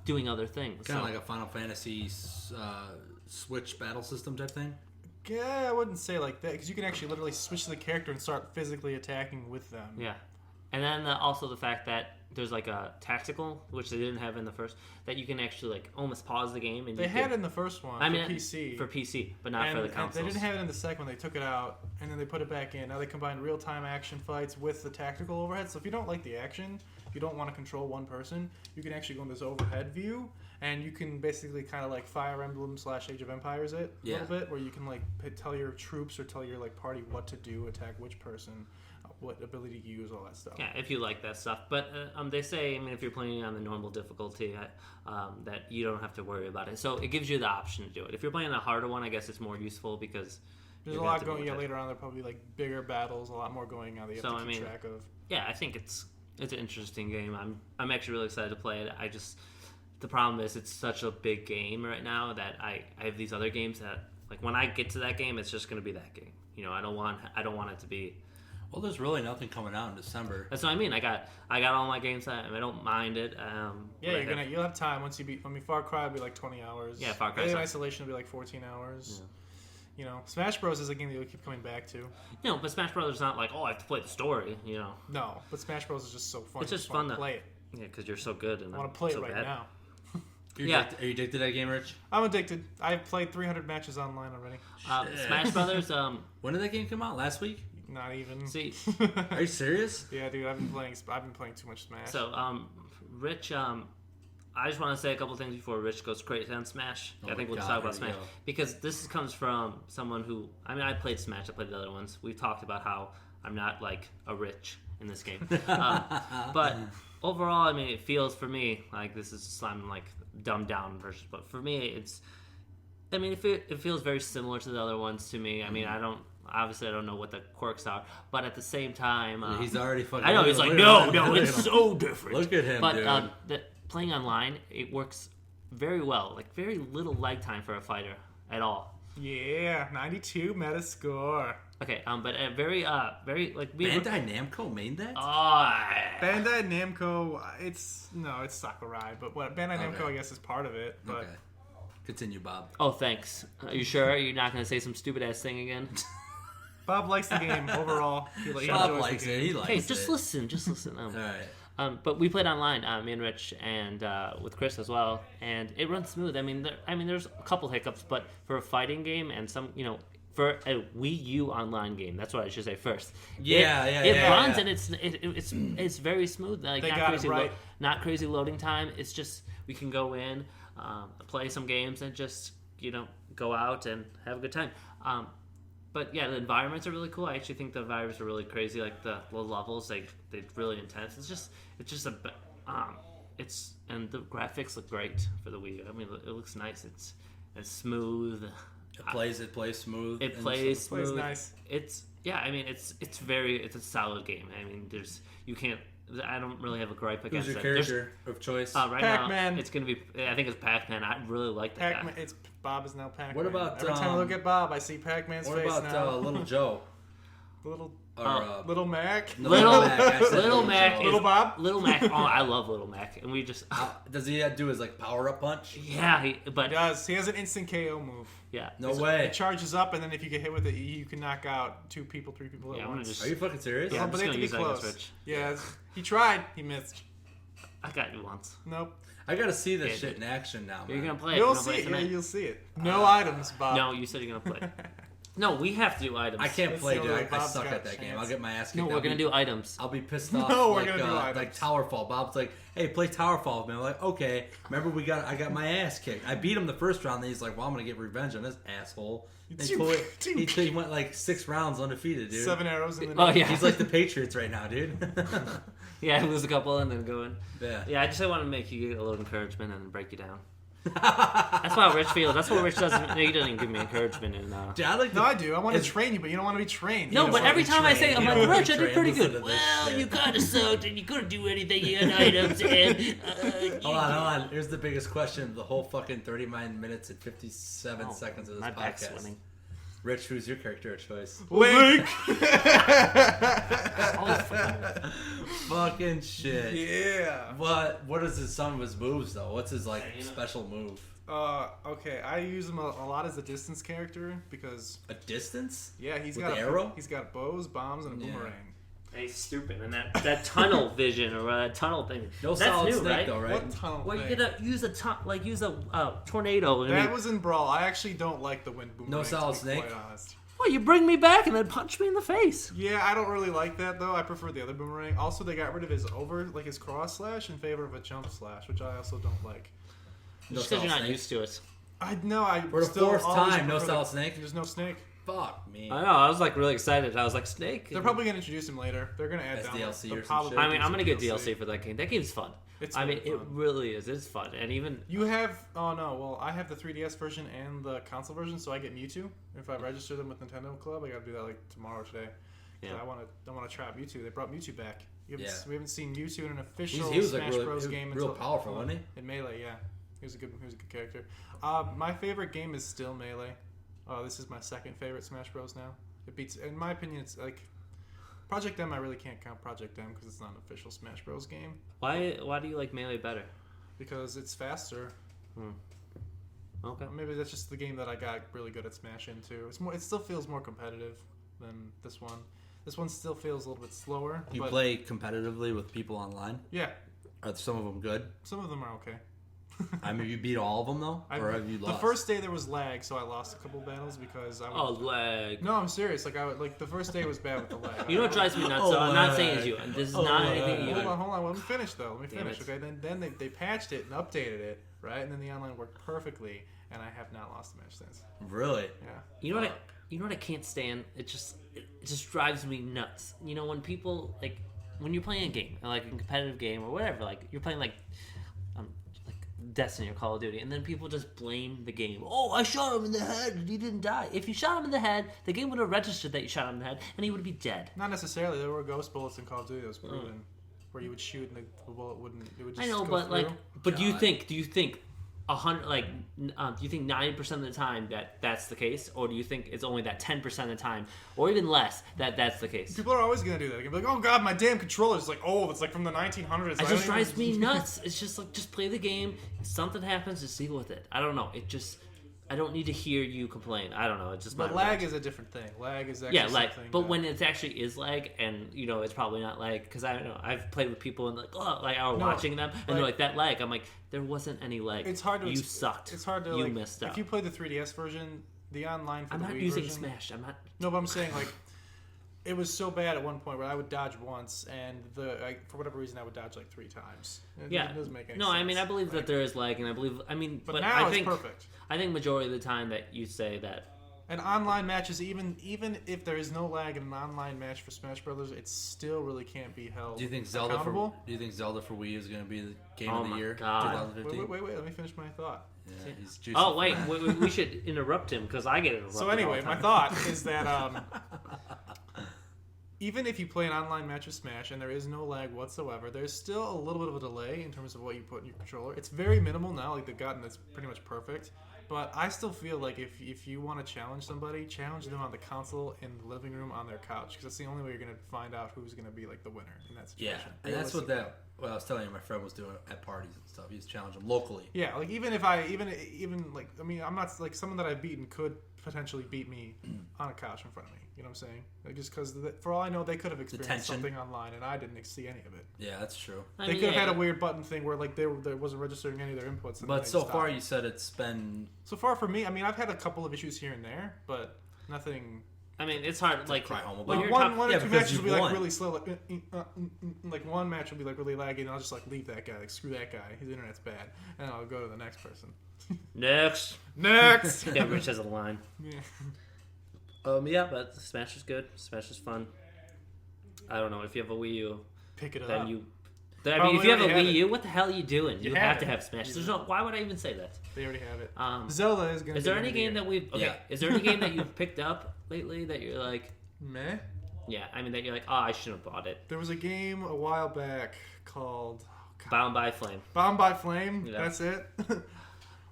doing other things. Kind of So- like a Final Fantasy Switch battle system type thing. Yeah, I wouldn't say like that because you can actually literally switch the character and start physically attacking with them. Yeah. And then also the fact that there's like a tactical, which they didn't have in the first, that you can actually like almost pause the game. And They you had can, it in the first one I mean, for PC. For PC, but not for the and consoles. they didn't have it in the second one. They took it out, and then they put it back in. Now they combine real-time action fights with the tactical overhead. So if you don't like the action, if you don't want to control one person, you can actually go in this overhead view, and you can basically kind of like Fire Emblem / Age of Empires it a little bit, where you can like tell your troops or tell your like party what to do, attack which person, what ability to use, all that stuff. Yeah, if you like that stuff. But they say, I mean, if you're playing on the normal difficulty, that you don't have to worry about it. So it gives you the option to do it. If you're playing a harder one, I guess it's more useful because There's a you're gonna have lot to going. deal Yeah, with it. later on there'll probably be like bigger battles, a lot more going on that you have So, to I keep mean, track of. Yeah, I think it's an interesting game. I'm actually really excited to play it. The problem is it's such a big game right now that I have these other games that like when I get to that game, it's just going to be that game. I don't want it to be. Well, there's really nothing coming out in December. That's what I mean. I got all my games that I don't mind it. Yeah, you'll have time once you beat. I mean, Far Cry will be like 20 hours. Yeah, Far Cry. Alien Isolation will be like 14 hours. Yeah. Smash Bros is a game that you'll keep coming back to. But Smash Brothers is not like, oh, I have to play the story. No, but Smash Bros is just so fun. It's just wanna fun to play it. Yeah, because you're so good and I want to play so it right bad. now. Are you addicted to that game, Rich? I'm addicted. I've played 300 matches online already. Shit. Smash Brothers. When did that game come out? Last week? Not even. See, Are you serious? Yeah, dude, I've been playing too much Smash. so Rich. I just want to say a couple things before Rich goes crazy on Smash. Oh I think my we'll just God, talk about here we Smash go. because this comes from someone who. I mean, I played Smash. I played the other ones. We've talked about how I'm not like a Rich in this game, but overall, I mean, it feels for me like this is slamming like dumbed down version. But for me, it's. I mean, it feels very similar to the other ones to me. I mean, I don't know what the quirks are, but at the same time, He's already fucking. I know he's look like, at no, him. no, Look it's at him. so different. Look at him, But dude. playing online, it works very well. Like very little lag time for a fighter at all. yeah, 92 meta score. Okay, but very like we. Bandai Namco made that? Bandai Namco, it's Sakurai, but Bandai Namco, Okay. I guess, is part of it. But Okay. Continue, Bob. Oh, thanks. Are you sure you're not gonna say some stupid ass thing again? Bob likes the game overall. He Bob enjoys likes the it. game. He likes Hey, it. just listen. All right. But we played online, me and Rich, and with Chris as well, and it runs smooth. I mean, there's a couple hiccups, but for a fighting game and some, for a Wii U online game, that's what I should say first. It runs and it's very smooth. Like They not got it crazy, right. not crazy loading time. It's just we can go in, play some games, and just go out and have a good time. But yeah, the environments are really cool. I actually think the environments are really crazy. Like the levels, they're really intense. And the graphics look great for the Wii U. I mean, it looks nice. It's smooth. It plays smooth. It and plays stuff. Plays smooth. nice. It's a solid game. I mean, I don't really have a gripe Who's against your it. character of choice? Right Pac-Man. now, it's gonna be. I think it's Pac-Man. I really like that Pac-Man. guy. Bob is now Pac-Man. What about, every time I look at Bob, I see Pac-Man's What face about now. Little Joe? Little Mac. Little Mac. I said Little Mac. Joe. Little Bob? Little Mac. Oh, I love Little Mac, and we just. Does he do his like power up punch? Yeah, He does. He has an instant KO move. yeah. No way. It charges up, and then if you get hit with it, you can knock out 2 people, 3 people at Yeah, I'm gonna once. just. Are you fucking serious? Yeah, I'm but just they have to gonna be use that against close. Rich. Yeah, he tried. He missed. I got you once. Nope. I gotta see this Yeah, shit in action now, You're man. gonna play it. You'll We're gonna see play it. Yeah, tonight. you'll see it. No items, Bob. No, you said you're gonna play. No, we have to do items. I can't That's play, the dude. only I way Bob's suck got at a that game. chance. I'll get my ass kicked. No, we're going to do items. I'll be pissed No, off. we're gonna do like items. Towerfall. Bob's like, "Hey, play Towerfall." Man, I'm like, "Okay." Remember, I got my ass kicked. I beat him the first round. Then he's like, "Well, I'm gonna get revenge on this asshole." He went like 6 rounds undefeated, dude. 7 arrows in the Oh, neck. yeah. He's like the Patriots right now, dude. Yeah, lose a couple and then go in. Yeah. Yeah, I just want to make you get a little encouragement and break you down. That's how Rich feels. That's what Rich doesn't. He doesn't give me encouragement. And Dude, I like No, I do. I want to train you, but you don't want to be trained. no, You but don't every wanna be time I trained. say, I'm You like, don't wanna Rich, be I did trained. pretty Listen good. to this Well, shit. you kind of sucked, and you couldn't do anything. You had items, and Hold on. Here's the biggest question of the whole fucking 39 minutes and 57 seconds of this my back's podcast. swimming. Rich, who's your character of choice? Link. Fucking shit. Yeah. What is some of his moves though? What's his like special move? Okay. I use him a lot as a distance character because A distance? he's With got the arrow? He's got bows, bombs, and a Yeah. boomerang. He's stupid, and that tunnel vision or that tunnel thing. No that's solid new, snake right? though, right? What tunnel Well, thing? you gotta use a tornado. And That was in Brawl. I actually don't like the wind boomerang. No solid to be snake? Quite honest. well, you bring me back and then punch me in the face. Yeah, I don't really like that though. I prefer the other boomerang. Also, they got rid of his his cross slash in favor of a jump slash, which I also don't like. No Just because you're solid not snake? used to it. I know. I For the still fourth always time, no prefer solid snake? There's no snake. Fuck me. I know. I was like really excited. I was like, Snake. They're probably gonna introduce him later. They're gonna add As down. DLC they'll or some probably shit. I mean, do I'm gonna some get DLC for that game. That game's fun. It's I mean, really it fun. really is. It's fun, and even You have I have the 3DS version and the console version, so I get Mewtwo. If I register them with Nintendo Club, I gotta do that like tomorrow or today. 'Cause Yeah. I wanna try out Mewtwo. They brought Mewtwo back. We haven't seen Mewtwo in an He official was like Smash really, Bros. he was game real until powerful, wasn't he? in Melee. Yeah, he was a good character. My favorite game is still Melee. This is my second favorite Smash Bros. Now. It beats, in my opinion, it's like Project M. I really can't count Project M because it's not an official Smash Bros. Game why do you like Melee better? because it's faster. Okay. Maybe that's just the game that I got really good at Smash into. It's more. It still feels more competitive than this one. This one still feels a little bit slower. You but play competitively with people online? Yeah, Are some of them good? some of them are okay. I mean, you beat all of them though, or have you lost? The first day there was lag, so I lost a couple battles because I. Oh, lag. No, I'm serious. Like the first day was bad with the lag. You know what drives me nuts? So I'm not saying it's you. And this is not anything you. Hold on. Let me finish though. Let me Damn finish. it. Okay. Then they patched it and updated it, right? And then the online worked perfectly, and I have not lost a match since. Really? Yeah. You know what I can't stand? It just drives me nuts. You know when people like when you're playing a game, like a competitive game or whatever, like you're playing like Destiny or Call of Duty, and then people just blame the game. Oh, I shot him in the head and he didn't die. If you shot him in the head, the game would have registered that you shot him in the head, and he would be dead. Not necessarily. There were ghost bullets in Call of Duty that was proven, where you would shoot and the bullet wouldn't. It would just I know, go but through. but do you God. think 100 do you think 90% of the time that's the case, or do you think it's only that 10% of the time, or even less that's the case? People are always gonna do that. They're gonna be like, "Oh God, my damn controller's like old. It's like from the 1900s." It just drives me nuts. It's just like, just play the game. If something happens, just deal with it. I don't know. I don't need to hear you complain. I don't know. It's just But my lag reaction. is a different thing. Lag is actually Yeah, like, something but that- when it actually is lag, and it's probably not lag, because I don't know. I've played with people and I was watching them, and they're like that lag. I'm like, there wasn't any lag. it's hard to You sucked. It's hard to You like, messed up. If you play the 3DS version, the online for I'm the not Wii using version, Smash. I'm not. No, but I'm saying like it was so bad at one point where I would dodge once, and for whatever reason I would dodge like 3 times. Yeah. It doesn't make any No, sense. I mean I believe Like, that there is lag, and I believe. But now I it's think perfect. I think majority of the time that you say that. And online matches, even if there is no lag in an online match for Smash Brothers, it still really can't be held. Do you think Zelda accountable? for Wii is going to be the game Oh of the my year, God. 2015? Wait, let me finish my thought. Yeah, he's juicing Oh for wait, that. we should interrupt him because I get interrupted. So all anyway, the my time. thought is that even if you play an online match of Smash and there is no lag whatsoever, there's still a little bit of a delay in terms of what you put in your controller. It's very minimal now, like they've gotten it's pretty much perfect. But I still feel like if you want to challenge somebody, challenge them on the console in the living room on their couch, because that's the only way you're going to find out who's going to be like the winner in that Yeah, situation. and that's what I was telling you my friend was doing at parties and stuff. He's challenging them locally. Yeah, like even if I even like I mean I'm not like someone that I've beaten could potentially beat me on a couch in front of me. You know what I'm saying? Like just because for all I know they could have experienced tension. something online and I didn't see any of it. Yeah, that's true. I They mean, could have yeah, had a weird button thing where like there wasn't registering any of their inputs. And But they so stopped. far, you said it's been. So far for me, I mean I've had a couple of issues here and there, but Nothing. I mean, it's hard. Like, cry home when about. you're One yeah, or two because matches you will be like won. really slow. Like one match will be like really laggy, and I'll just like leave that guy. Like screw that guy. His internet's bad, and I'll go to the next person. next. Next. Yeah, Rich has a line. Yeah. Yeah, but Smash is good. Smash is fun. I don't know if you have a Wii U, Pick it then up. you. Oh, if you have a we already Wii have U, what the hell are you doing? You have have to it. have Smash. There's no. Why would I even say that? They already have it. Zelda is gonna. Is there any game that we've? Okay. Yeah. Is there any game that you've picked up lately that you're like? Meh. Yeah, I mean that you're like, oh, I shouldn't have bought it. There was a game a while back called Bound by Flame. Bound by Flame. Yeah. That's it.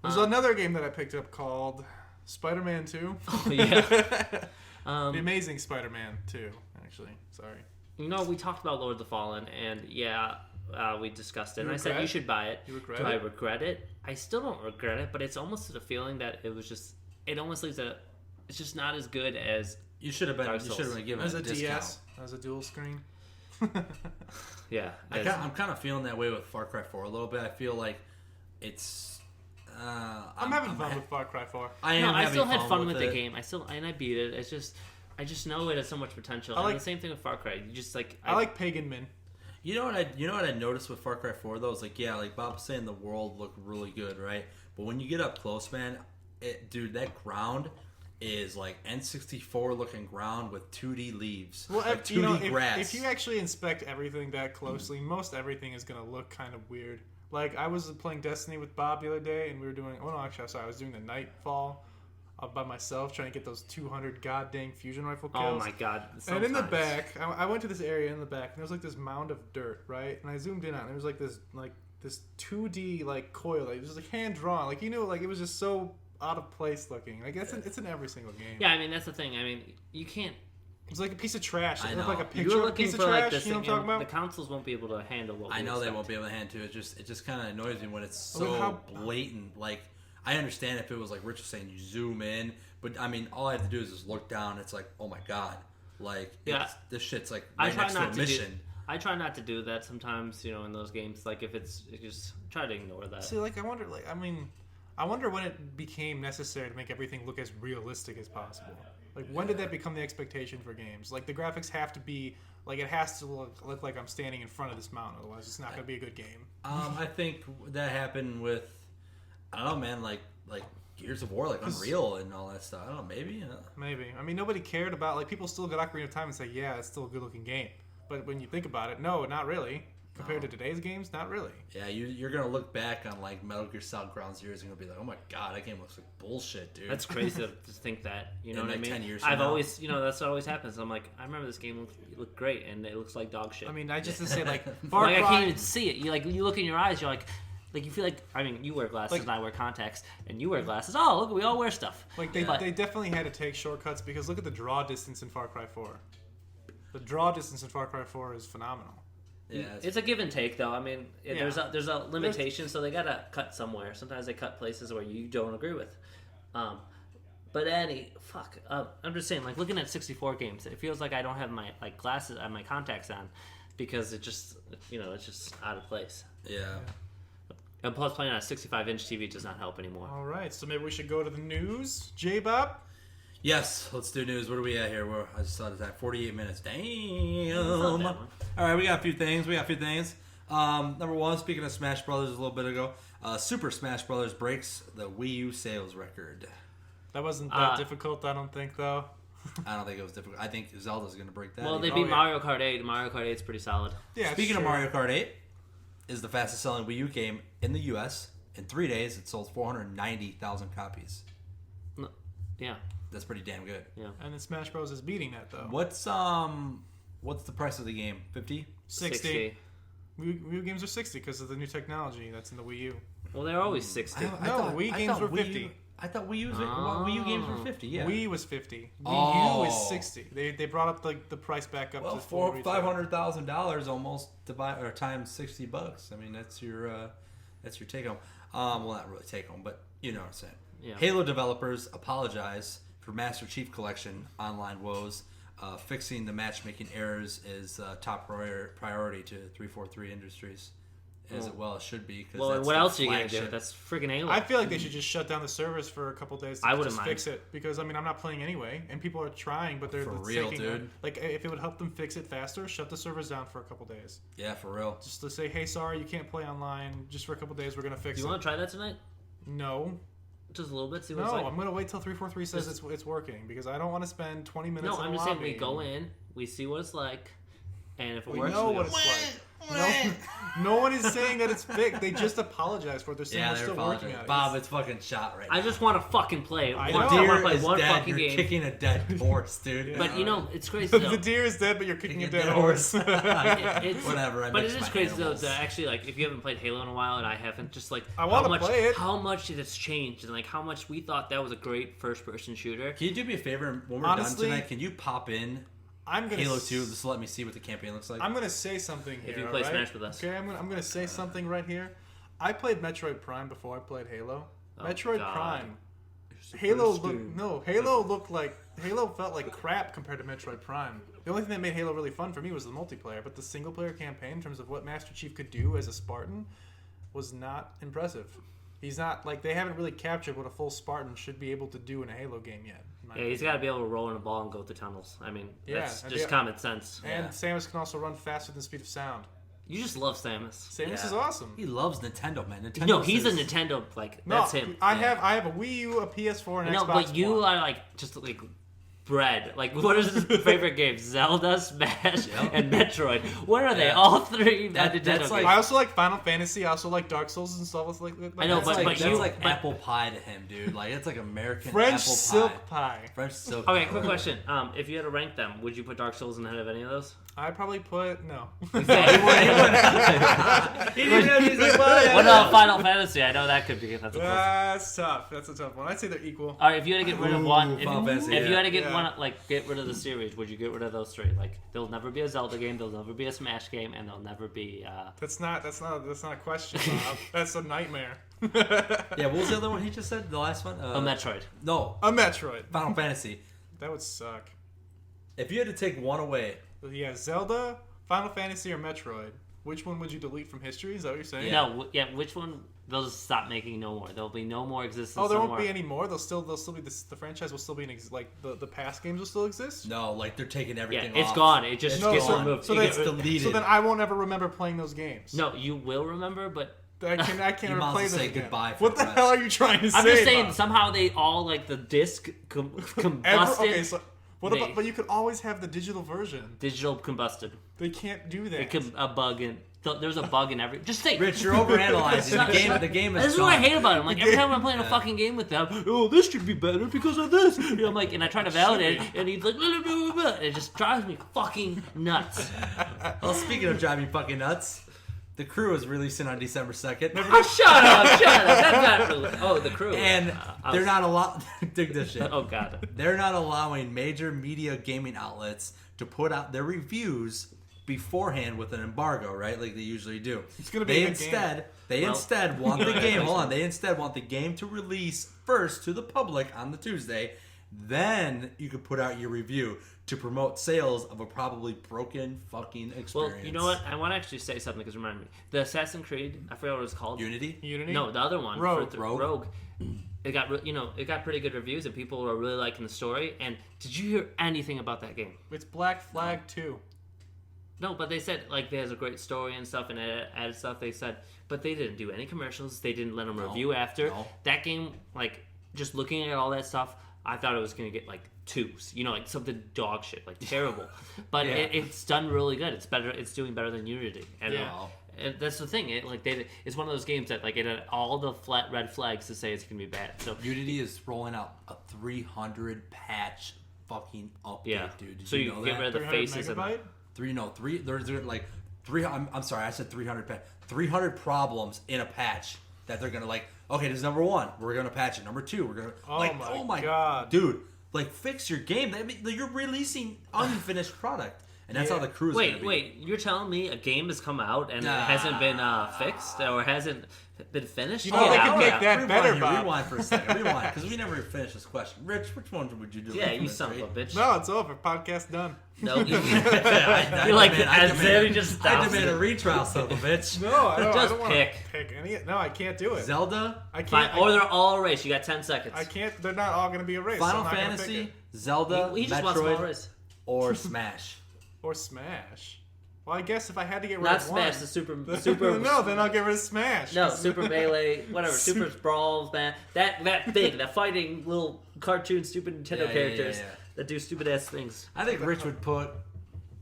There's another game that I picked up called Spider-Man 2. Yeah. The Amazing Spider-Man 2, actually. Sorry. You know, we talked about Lord of the Fallen, and yeah, we discussed it. You And I said regret? you should buy it. You regret Do I it? regret it? I still don't regret it, but it's almost the feeling that it was just. It almost leaves a. It's just not as good as. You should have been. Dark You Souls. should have been given As a a discount. DS, as a dual screen. Yeah. I'm kind of feeling that way with Far Cry 4 a little bit. I feel like it's. I'm having fun with Far Cry 4. I am. No, I having still had fun with the it. game. I beat it. It's just. I just know it has so much potential. I like- and the same thing with Far Cry. You just like. I like Pagan Min. You know what I noticed with Far Cry 4 though? Is like, yeah, like Bob was saying, the world looked really good, right? But when you get up close, man, dude, that ground is like N64 looking ground with 2D leaves, Well, like 2D if, grass. if you actually inspect everything that closely, most everything is going to look kind of weird. Like, I was playing Destiny with Bob the other day, and we were doing... Well, no, actually, I was doing the Nightfall by myself, trying to get those 200 goddamn fusion rifle kills. Oh my god! And in the sometimes. back, I went to this area in the back, and there was like this mound of dirt, right? And I zoomed in on it, and there was like this 2D like coil. Like, it was like hand drawn. Like, you know, like it was just so out of place looking. Like it's in every single game. Yeah, I mean that's the thing. I mean you can't. It's like a piece of trash. I It looked know. like a picture You're of a looking piece for of trash. like this You know thing. what I'm talking The about? consoles won't be able to handle what we I know they expect. won't be able to hand to it. It just kind of annoys me when it's Look so how- blatant. Like, I understand if it was like Rich was saying, you zoom in, but I mean, all I have to do is just look down. It's like, oh my god, like Yeah. this shit's like I right try next to not a to do. mission. I try not to do that sometimes. You know, in those games, like if it's just try to ignore that. See, like I wonder when it became necessary to make everything look as realistic as possible. Like, when did that become the expectation for games? Like, the graphics have to be like it has to look like I'm standing in front of this mountain. Otherwise, it's not going to be a good game. I think that happened with, I don't know, man, like Gears of War, like Unreal and all that stuff. I don't know, maybe. Maybe. I mean, nobody cared about, like, people still got Ocarina of Time and say, yeah, it's still a good-looking game. But when you think about it, no, not really. Compared to today's games, not really. Yeah, you're gonna look back on like Metal Gear Solid Ground Zeroes and you're gonna be like, oh my god, that game looks like bullshit, dude. That's crazy to think that. You know In what I like mean? 10 years from I've now. always, you know, that's what always happens. I'm like, I remember this game looked great, and it looks like dog shit. I mean, I just to say, like, Far like Cry... I can't even see it. You look in your eyes, you're like you feel like. I mean, you wear glasses Like- and I wear contacts, and you wear glasses. Oh, look, we all wear stuff. Like, they But- definitely had to take shortcuts because look at the draw distance in Far Cry 4. The draw distance in Far Cry 4 is phenomenal. Yeah, It's a give and take, though. I mean, Yeah. there's a limitation, so they gotta cut somewhere. Sometimes they cut places where you don't agree with. But I'm just saying, like looking at 64 games, it feels like I don't have my like glasses and my contacts on because it just it's just out of place. yeah. And plus, playing on a 65-inch TV does not help anymore. All right, so maybe we should go to the news. J-Bob? Yes, let's do news. What are we at here? I just saw the time. 48 minutes. Damn. Not that one. All right, we got a few things. Number one, speaking of Smash Brothers a little bit ago, Super Smash Brothers breaks the Wii U sales record. That wasn't that difficult, I don't think, though. I don't think it was difficult. I think Zelda's going to break that. Well, they even. beat yeah. Mario Kart 8. Mario Kart 8 is pretty solid. Yeah, Speaking of sure. Mario Kart 8, is the fastest selling Wii U game in the U.S. In 3 days, it sold 490,000 copies. Yeah, That's pretty damn good. yeah. And then Smash Bros. Is beating that, though. What's the price of the game? 50? 60. Wii U games are 60 because of the new technology that's in the Wii U. Well, they're always 60. Wii games were 50. I thought Wii U games were 50. Yeah. Wii was 50. Wii Oh. U is 60. They brought up the price back up Well, to full retail. $500,000 almost times $60. I mean, that's your take home. Well, not really take home, but you know what I'm saying. Yeah. Halo developers apologize for Master Chief Collection online woes. Fixing the matchmaking errors is top priority to 343 Industries. as well it should be. Well, that's what the else are you gonna do? flagship. That's freaking Halo. I feel like they should just shut down the servers for a couple days to I wouldn't just mind. fix it because I mean I'm not playing anyway, and people are trying, but they're For it's real, taking dude. Like if it would help them fix it faster, shut the servers down for a couple days. Yeah, for real. Just to say, hey, sorry, you can't play online. Just for a couple days, we're gonna fix Do you it. want to try that tonight? No, Just a little bit. See what no, it's like. I'm gonna wait till 343 says it's working because I don't want to spend 20 minutes. No, in I'm the just saying lobby. we go in, we see what it's like, and if it We works, know we what go. it's like. No one is saying that it's fixed. They just apologize for it. They're saying Yeah, they're they're still apologizing. working on it. Bob, it's fucking shot right now. I just want to fucking play. I I know. want Deer to play is one dead. fucking You're game. kicking a dead horse, dude. Yeah. But you know, it's crazy though. The deer is dead, but you're kicking a Kicking dead horse. It's, Whatever. I but it mix is my crazy animals. though to actually like if you haven't played Halo in a while and I haven't, just like I wanna how much play it. how much it has changed and like how much we thought that was a great first person shooter. Can you do me a favor when we're Honestly, done tonight? Can you pop in I'm gonna Halo 2 just to let me see what the campaign looks like? I'm gonna say something here. If you play alright? Smash with us. Okay, I'm gonna say something right here. I played Metroid Prime before I played Halo. Oh, Metroid God. Prime. Halo felt like crap compared to Metroid Prime. The only thing that made Halo really fun for me was the multiplayer, but the single player campaign in terms of what Master Chief could do as a Spartan was not impressive. He's not like they haven't really captured what a full Spartan should be able to do in a Halo game yet. in my Yeah, he's opinion. got to be able to roll in a ball and go through tunnels. I mean, Yeah, that's and just yeah. common sense. And Yeah. Samus can also run faster than the speed of sound. You just love Samus. Samus Yeah. is awesome. He loves Nintendo, man. Nintendo No, he's a says- Nintendo. Like No, that's him. I have a Wii U, a PS4, and an No, Xbox but you One. are like just like bread. Like, what is his favorite games? Zelda, Smash, Yep. and Metroid. What are they? Yeah. All three That- Nintendo that's games. like- I also like Final Fantasy. I also like Dark Souls and stuff like that. I know, That's but like, you- that's like but- apple pie to him, dude. Like it's like American French apple silk pie. pie. French silk. Okay, pie. quick question. If you had to rank them, would you put Dark Souls in ahead of any of those? I probably put no. He didn't know, he's like, well, yeah. What about Final Fantasy? I know that could be. That's a close. That's tough. That's a tough one. I'd say they're equal. All right, if you had to get rid of one, if, Final Fantasy, if you yeah. had to get Yeah. one, like get rid of the series, would you get rid of those three? Like, there'll never be a Zelda game, there'll never be a Smash game, and there'll never be. That's not a question, Bob. That's a nightmare. Yeah, what was the other one he just said? The last one? A Metroid. No, A Metroid. Final Fantasy. That would suck. If you had to take one away, Yeah, Zelda, Final Fantasy, or Metroid. Which one would you delete from history? Is that what you're saying? Yeah. No, which one? They'll just stop making no more. There'll be no more existence. Oh, there no won't more. be any more. They'll still be the franchise will still be like the past games will still exist. no, like they're taking Yeah, everything it's off. gone. It just It's gets gone. removed. So It that's gets- deleted. So then I won't ever remember playing those games. no, you will remember, but I can't You ever might as play well them say again. goodbye for What the the rest. hell are you trying to say? I'm just saying Bob? somehow they all like the disc combusted. Okay, so what They- about? But you could always have the digital version. Digital combusted. They can't do that. It could a bug in. There's a bug in every. Just say. Rich, you're overanalyzing. The game is This is what I gone. hate about it. I'm like every time I'm playing a Yeah. fucking game with them, oh, this should be better because of this. You know, I'm like, and I try to validate it, and he's like, blah, blah, blah, blah. It just drives me fucking nuts. Well, speaking of driving fucking nuts, The Crew is releasing on December 2nd. Oh, shut up! That's not really. Oh, the crew. And I they're was- not allowed. Dig this shit. Oh god. They're not allowing major media gaming outlets to put out their reviews beforehand with an embargo, right? Like they usually do. It's gonna be They a good instead, they Well- instead want the game. Hold on. They instead want the game to release first to the public on the Tuesday. Then you can put out your review to promote sales of a probably broken fucking experience. Well, you know what? I want to actually say something because remind me. The Assassin's Creed. I forgot what it was called. Unity. Unity. No, the other one. Rogue. Rogue. It got it got pretty good reviews and people were really liking the story. And did you hear anything about that game? It's Black Flag 2. No, but they said like there's a great story and stuff and added stuff. They said, but they didn't do any commercials. They didn't let them review after no. that game. Like just looking at all that stuff, I thought it was gonna get like 2s. You know, like something dog shit, like terrible. But Yeah. it's done really good. It's better. It's doing better than Unity. And, Yeah. and that's the thing. It's one of those games that like it had all the flat red flags to say it's gonna be bad. So Unity is rolling out a 300 patch fucking update, yeah, dude. Did so you know can get that? rid of the 300 faces and megabyte? Three. There's like 3. I'm sorry, I said 300. 300 problems in a patch that they're gonna like. Okay, this is number 1. We're gonna patch it. Number 2, we're gonna. Oh my God. dude! Like, fix your game. I mean, you're releasing unfinished product, and that's how the crew's gonna be. Wait, you're telling me a game has come out and it hasn't been fixed or hasn't been finished? You know they could make that better, Bob. Rewind for a second. Rewind, because we never finished this question. Rich, which one would you do? Yeah, you son of a bitch. No, it's over. Podcast done. No, you're like, as if he just stops. I demand a retrial, son of a bitch. No, I don't. Just I don't want pick. to pick any. No, I can't do it. Zelda, I Fine. can't. Or they're all erased. You got 10 seconds. I can't. They're not all going to be erased. Final so I'm not gonna Fantasy, pick it. Zelda, He just wants them all Metroid, erased. or Smash. Or Smash. Well, I guess if I had to get rid Not of Smash, one, the Super. no, then I'll get rid of Smash. No, Super Melee, whatever. Super Brawls, man. That thing, that fighting little cartoon, stupid Nintendo characters that do stupid ass things. I think Rich would put.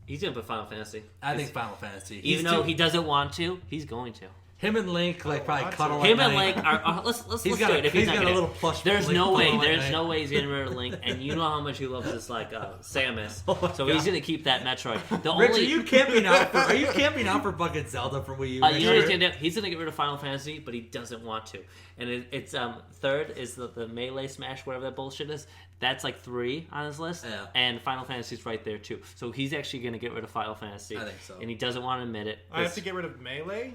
He's gonna put Final Fantasy. I think Final Fantasy. Even though he doesn't want to, he's going to. Him and Link like probably want cuddle. to. at Him and night. Link are. Let's He's do got it. If he's not a gonna- little plush. There's Link no way. cuddle at There's night. no way he's getting rid of Link, and you know how much he loves this Samus. So he's gonna keep that Metroid. The Rich, only are you camping out? Are you camping out for fucking Zelda for Wii U? you know what he's gonna do? He's gonna get rid of Final Fantasy, but he doesn't want to. And it's third is the Melee Smash, whatever that bullshit is. That's like 3 on his list, Yeah. and Final Fantasy's right there too. So he's actually gonna get rid of Final Fantasy. I think so. And he doesn't want to admit it. I have to get rid of Melee.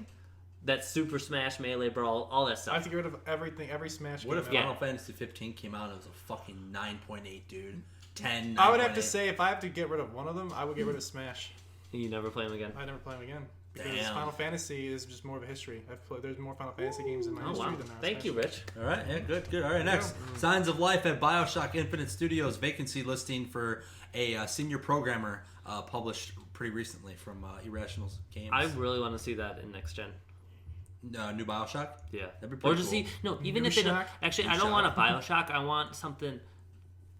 That Super Smash, Melee Brawl, all that I have stuff. to get rid of everything, every Smash What game. if Yeah. Final Fantasy 15 came out and it was a fucking 9.8, dude? 10. I would have to 9.8. say, if I have to get rid of one of them, I would get rid of Smash. You never play him again. I never play them again. Because Damn. Final Fantasy is just more of a history. There's more Final Fantasy games in my Oh history wow! than there are Thank you, Smash. Rich. All right, yeah, good. All right, next. Signs of Life at Bioshock Infinite Studios vacancy listing for a senior programmer published pretty recently from Irrational Games. I really want to see that in next gen. New Bioshock? Yeah. That'd be Or pretty just cool. see even New if they don't Shock? actually New I don't want a Shock. Bioshock, I want something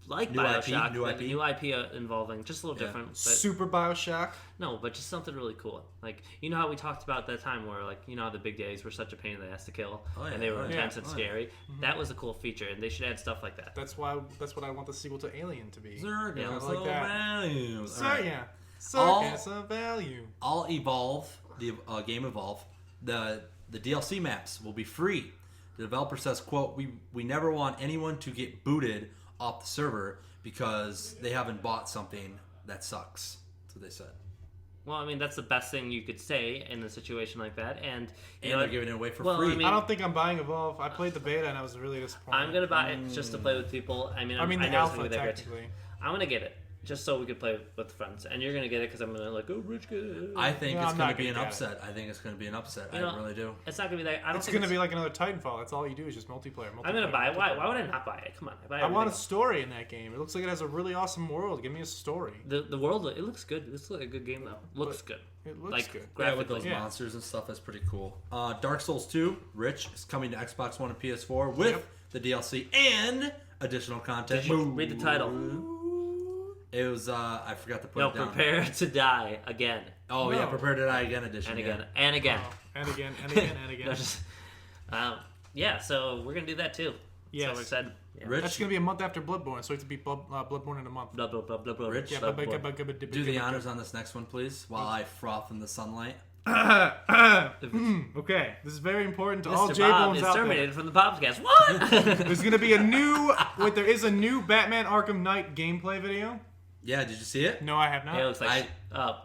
like New IP? Bioshock. New like IP? a new IP involving just a little Yeah. different. But Super Bioshock. no, but just something really cool. Like you know how we talked about that time where like you know how the big days were such a pain in the ass to kill Oh, yeah. and they were Oh, yeah. intense and Oh, yeah. scary. That was a cool feature and they should add stuff like that. That's what I want the sequel to Alien to be. Zerg, Yeah, yeah, like that. values. So All right. yeah, All- circus of value. All Evolve, the game Evolve, the DLC maps will be free. The developer says, quote, we never want anyone to get booted off the server because they haven't bought something that sucks. That's what they said. Well, I mean that's the best thing you could say in a situation like that, and you And know, they're giving it away for well, free. I mean, I don't think I'm buying Evolve. I played the beta and I was really disappointed. I'm gonna buy it just to play with people. I mean, I mean the know it's alpha gonna be that great. technically. I'm gonna get it just so we could play with friends, and you're gonna get it because I'm gonna like, oh, Rich, get it. I think No, it's I'm going not to be an gonna get upset. I think it's going to be an upset. You I know, really do. It's not gonna be that. I don't. It's think gonna be like another Titanfall. That's all you do is just multiplayer. I'm gonna multiplayer, buy it. Why? multiplayer. Why would I not buy it? Come on, I buy I want a everything. story in that game. It looks like it has a really awesome world. Give me a story. The world. It looks good. It looks like a good game though. Looks good. It looks Like good. Yeah, graphically. with those Yeah. monsters and stuff, that's pretty cool. Dark Souls 2, Rich, is coming to Xbox One and PS4 with Yep. the DLC and additional content. Did you read the title? It was, I forgot to put No, it down. prepare to die again Oh, No. yeah, Prepare to Die Again edition. and yeah. again and again. Oh, and again and again and again. No, just, yeah, so we're gonna do that too. Yes. So we're excited. Yeah. Rich, That's gonna be a month after Bloodborne, so we have to beat Bloodborne in a month. Blah blah blah blah blah. Rich, Yeah, blah, but blah. do the honors on this next one, please, while I froth in the sunlight. Okay, this is very important to all Mr. J Bob Bones is out there. terminated from the podcast. What? There's gonna be a new. Wait, there is a new Batman Arkham Knight gameplay video. Yeah, did you see it? No, I have not. Yeah, it looks like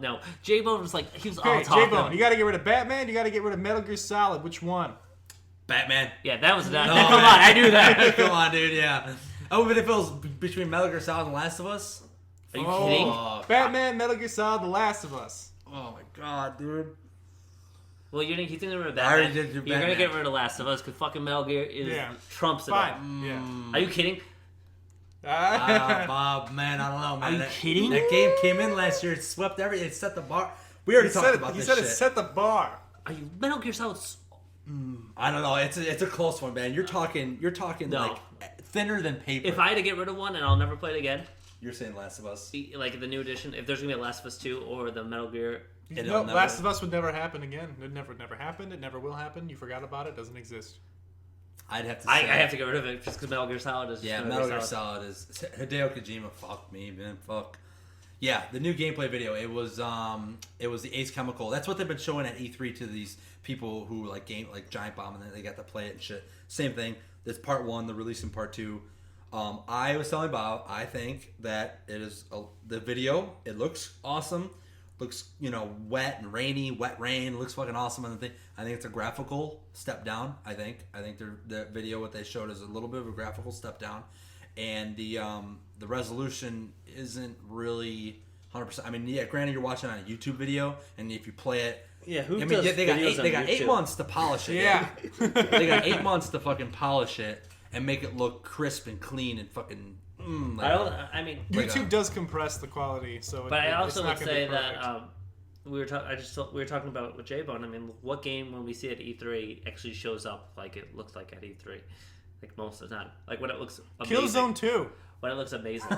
no. J-Bone was like he was all Okay, J talking. Bone, you got to get rid of Batman. You got to get rid of Metal Gear Solid. Which one? Batman. Yeah, that was that. No, Come on, I knew that. Come on, dude, yeah. Oh, but if it was between Metal Gear Solid and Last of Us? Are you Oh. kidding? Batman, Metal Gear Solid, The Last of Us. Oh, my God, dude. Well, you're gonna keep getting rid of I already Batman. did do You're gonna Batman. get rid of Last of Us because fucking Metal Gear is Yeah. trumps it all. Fine. Yeah. Are you kidding? Bob, man, I don't know, man. Are you kidding? That game came in last year. It swept everything. It set the bar. We already talked about he this said shit. it set the bar. Are you Metal Gear Solid? I don't know. It's a close one, man. You're talking No. like thinner than paper. If I had to get rid of one and I'll never play it again, You're saying Last of Us. like the new edition, if there's gonna be a Last of Us 2 or the Metal Gear, It'll No, never- Last of Us would never happen again. It never happened. It never will happen. You forgot about it. Doesn't exist. I'd have to I say. have to get rid of it just because Metal Gear Solid is. Yeah, just Metal Gear Solid is Hideo Kojima. Fuck me, man. Fuck. Yeah, the new gameplay video. It was the Ace Chemical. That's what they've been showing at E3 to these people who like Giant Bomb, and then they got to play it and shit. Same thing. That's part one. They're releasing part two. I was telling Bob, I think that it is the video. It looks awesome. looks wet and rainy, wet rain. Looks fucking awesome on the thing. I think it's a graphical step down. I think the video what they showed is a little bit of a graphical step down, and the resolution isn't really 100%. I mean, yeah, granted you're watching on a YouTube video, and if you play it. Yeah, who I mean, does they got videos on 8 YouTube? months to polish it. Yeah. They got 8 months to fucking polish it and make it look crisp and clean and fucking. I mean, YouTube does compress the quality, so. but I it's also not would gonna be say that perfect. we were talking about with J-Bone. I mean, what game when we see it at E3 actually shows up like it looks like at E3, like most of the time, like when it looks amazing. Killzone 2. When it looks amazing.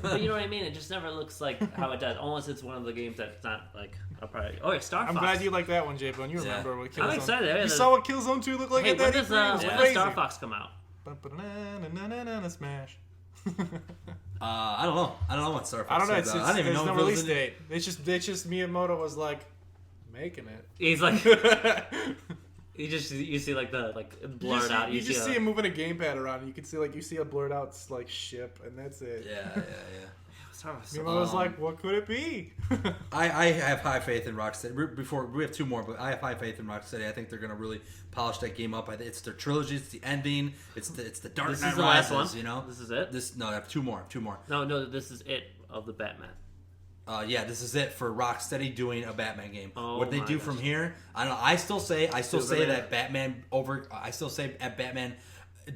But you know what I mean? It just never looks like how it does. Unless it's one of the games that's not like a priority. Oh, yeah, Star Fox. I'm glad you like that one, J-Bone. You Yeah. remember what Killzone... I'm excited. You saw what Killzone 2 looked like Hey, at when that does, E3? It was when does crazy. Star Fox come out? Smash. I don't know. I don't know what Star Fox I don't know. is. I don't even there's know no if it was release in- date. It's just Miyamoto was like making it. He's like, you see like the blurred out. You just see him moving a gamepad around. And you can see you see a blurred out like ship, and that's it. Yeah. Star Fox. Miyamoto's like, what could it be? I have high faith in Rocksteady. Before we have 2 more, but I have high faith in Rocksteady. I think they're gonna really polish that game up. It's their trilogy. It's the ending. It's the Dark This Knight is the last Rises. one? You know, This is it? I have 2 more. No, this is it of the Batman. Yeah, this is it for Rocksteady doing a Batman game. Oh What they my do gosh. from here, I don't know. I still say Superman. that Batman Batman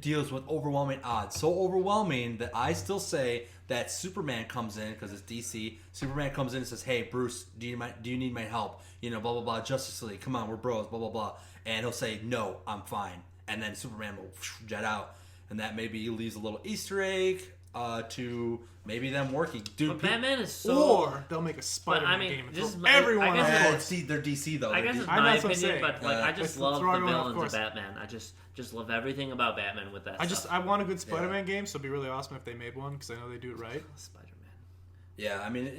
deals with overwhelming odds. So overwhelming that I still say that Superman comes in because it's DC. Superman comes in and says, "Hey, Bruce, do you need my help? Blah blah blah. Justice League, come on, we're bros. Blah blah blah." And he'll say, "No, I'm fine." And then Superman will jet out, and that maybe leaves a little Easter egg to maybe them working. Dude, But Batman is so. Or they'll make a Spider-Man I mean, game and this throw is- everyone I on guess- board. see, they're DC though. I They're guess it's DC. I know my that's what I'm opinion, saying. but I Let's just love throw the everyone off villains of course. Batman. I just love everything about Batman with that. I want a good Spider-Man game, so it'd be really awesome if they made one because I know they do it right. Spider-Man. Yeah, I mean,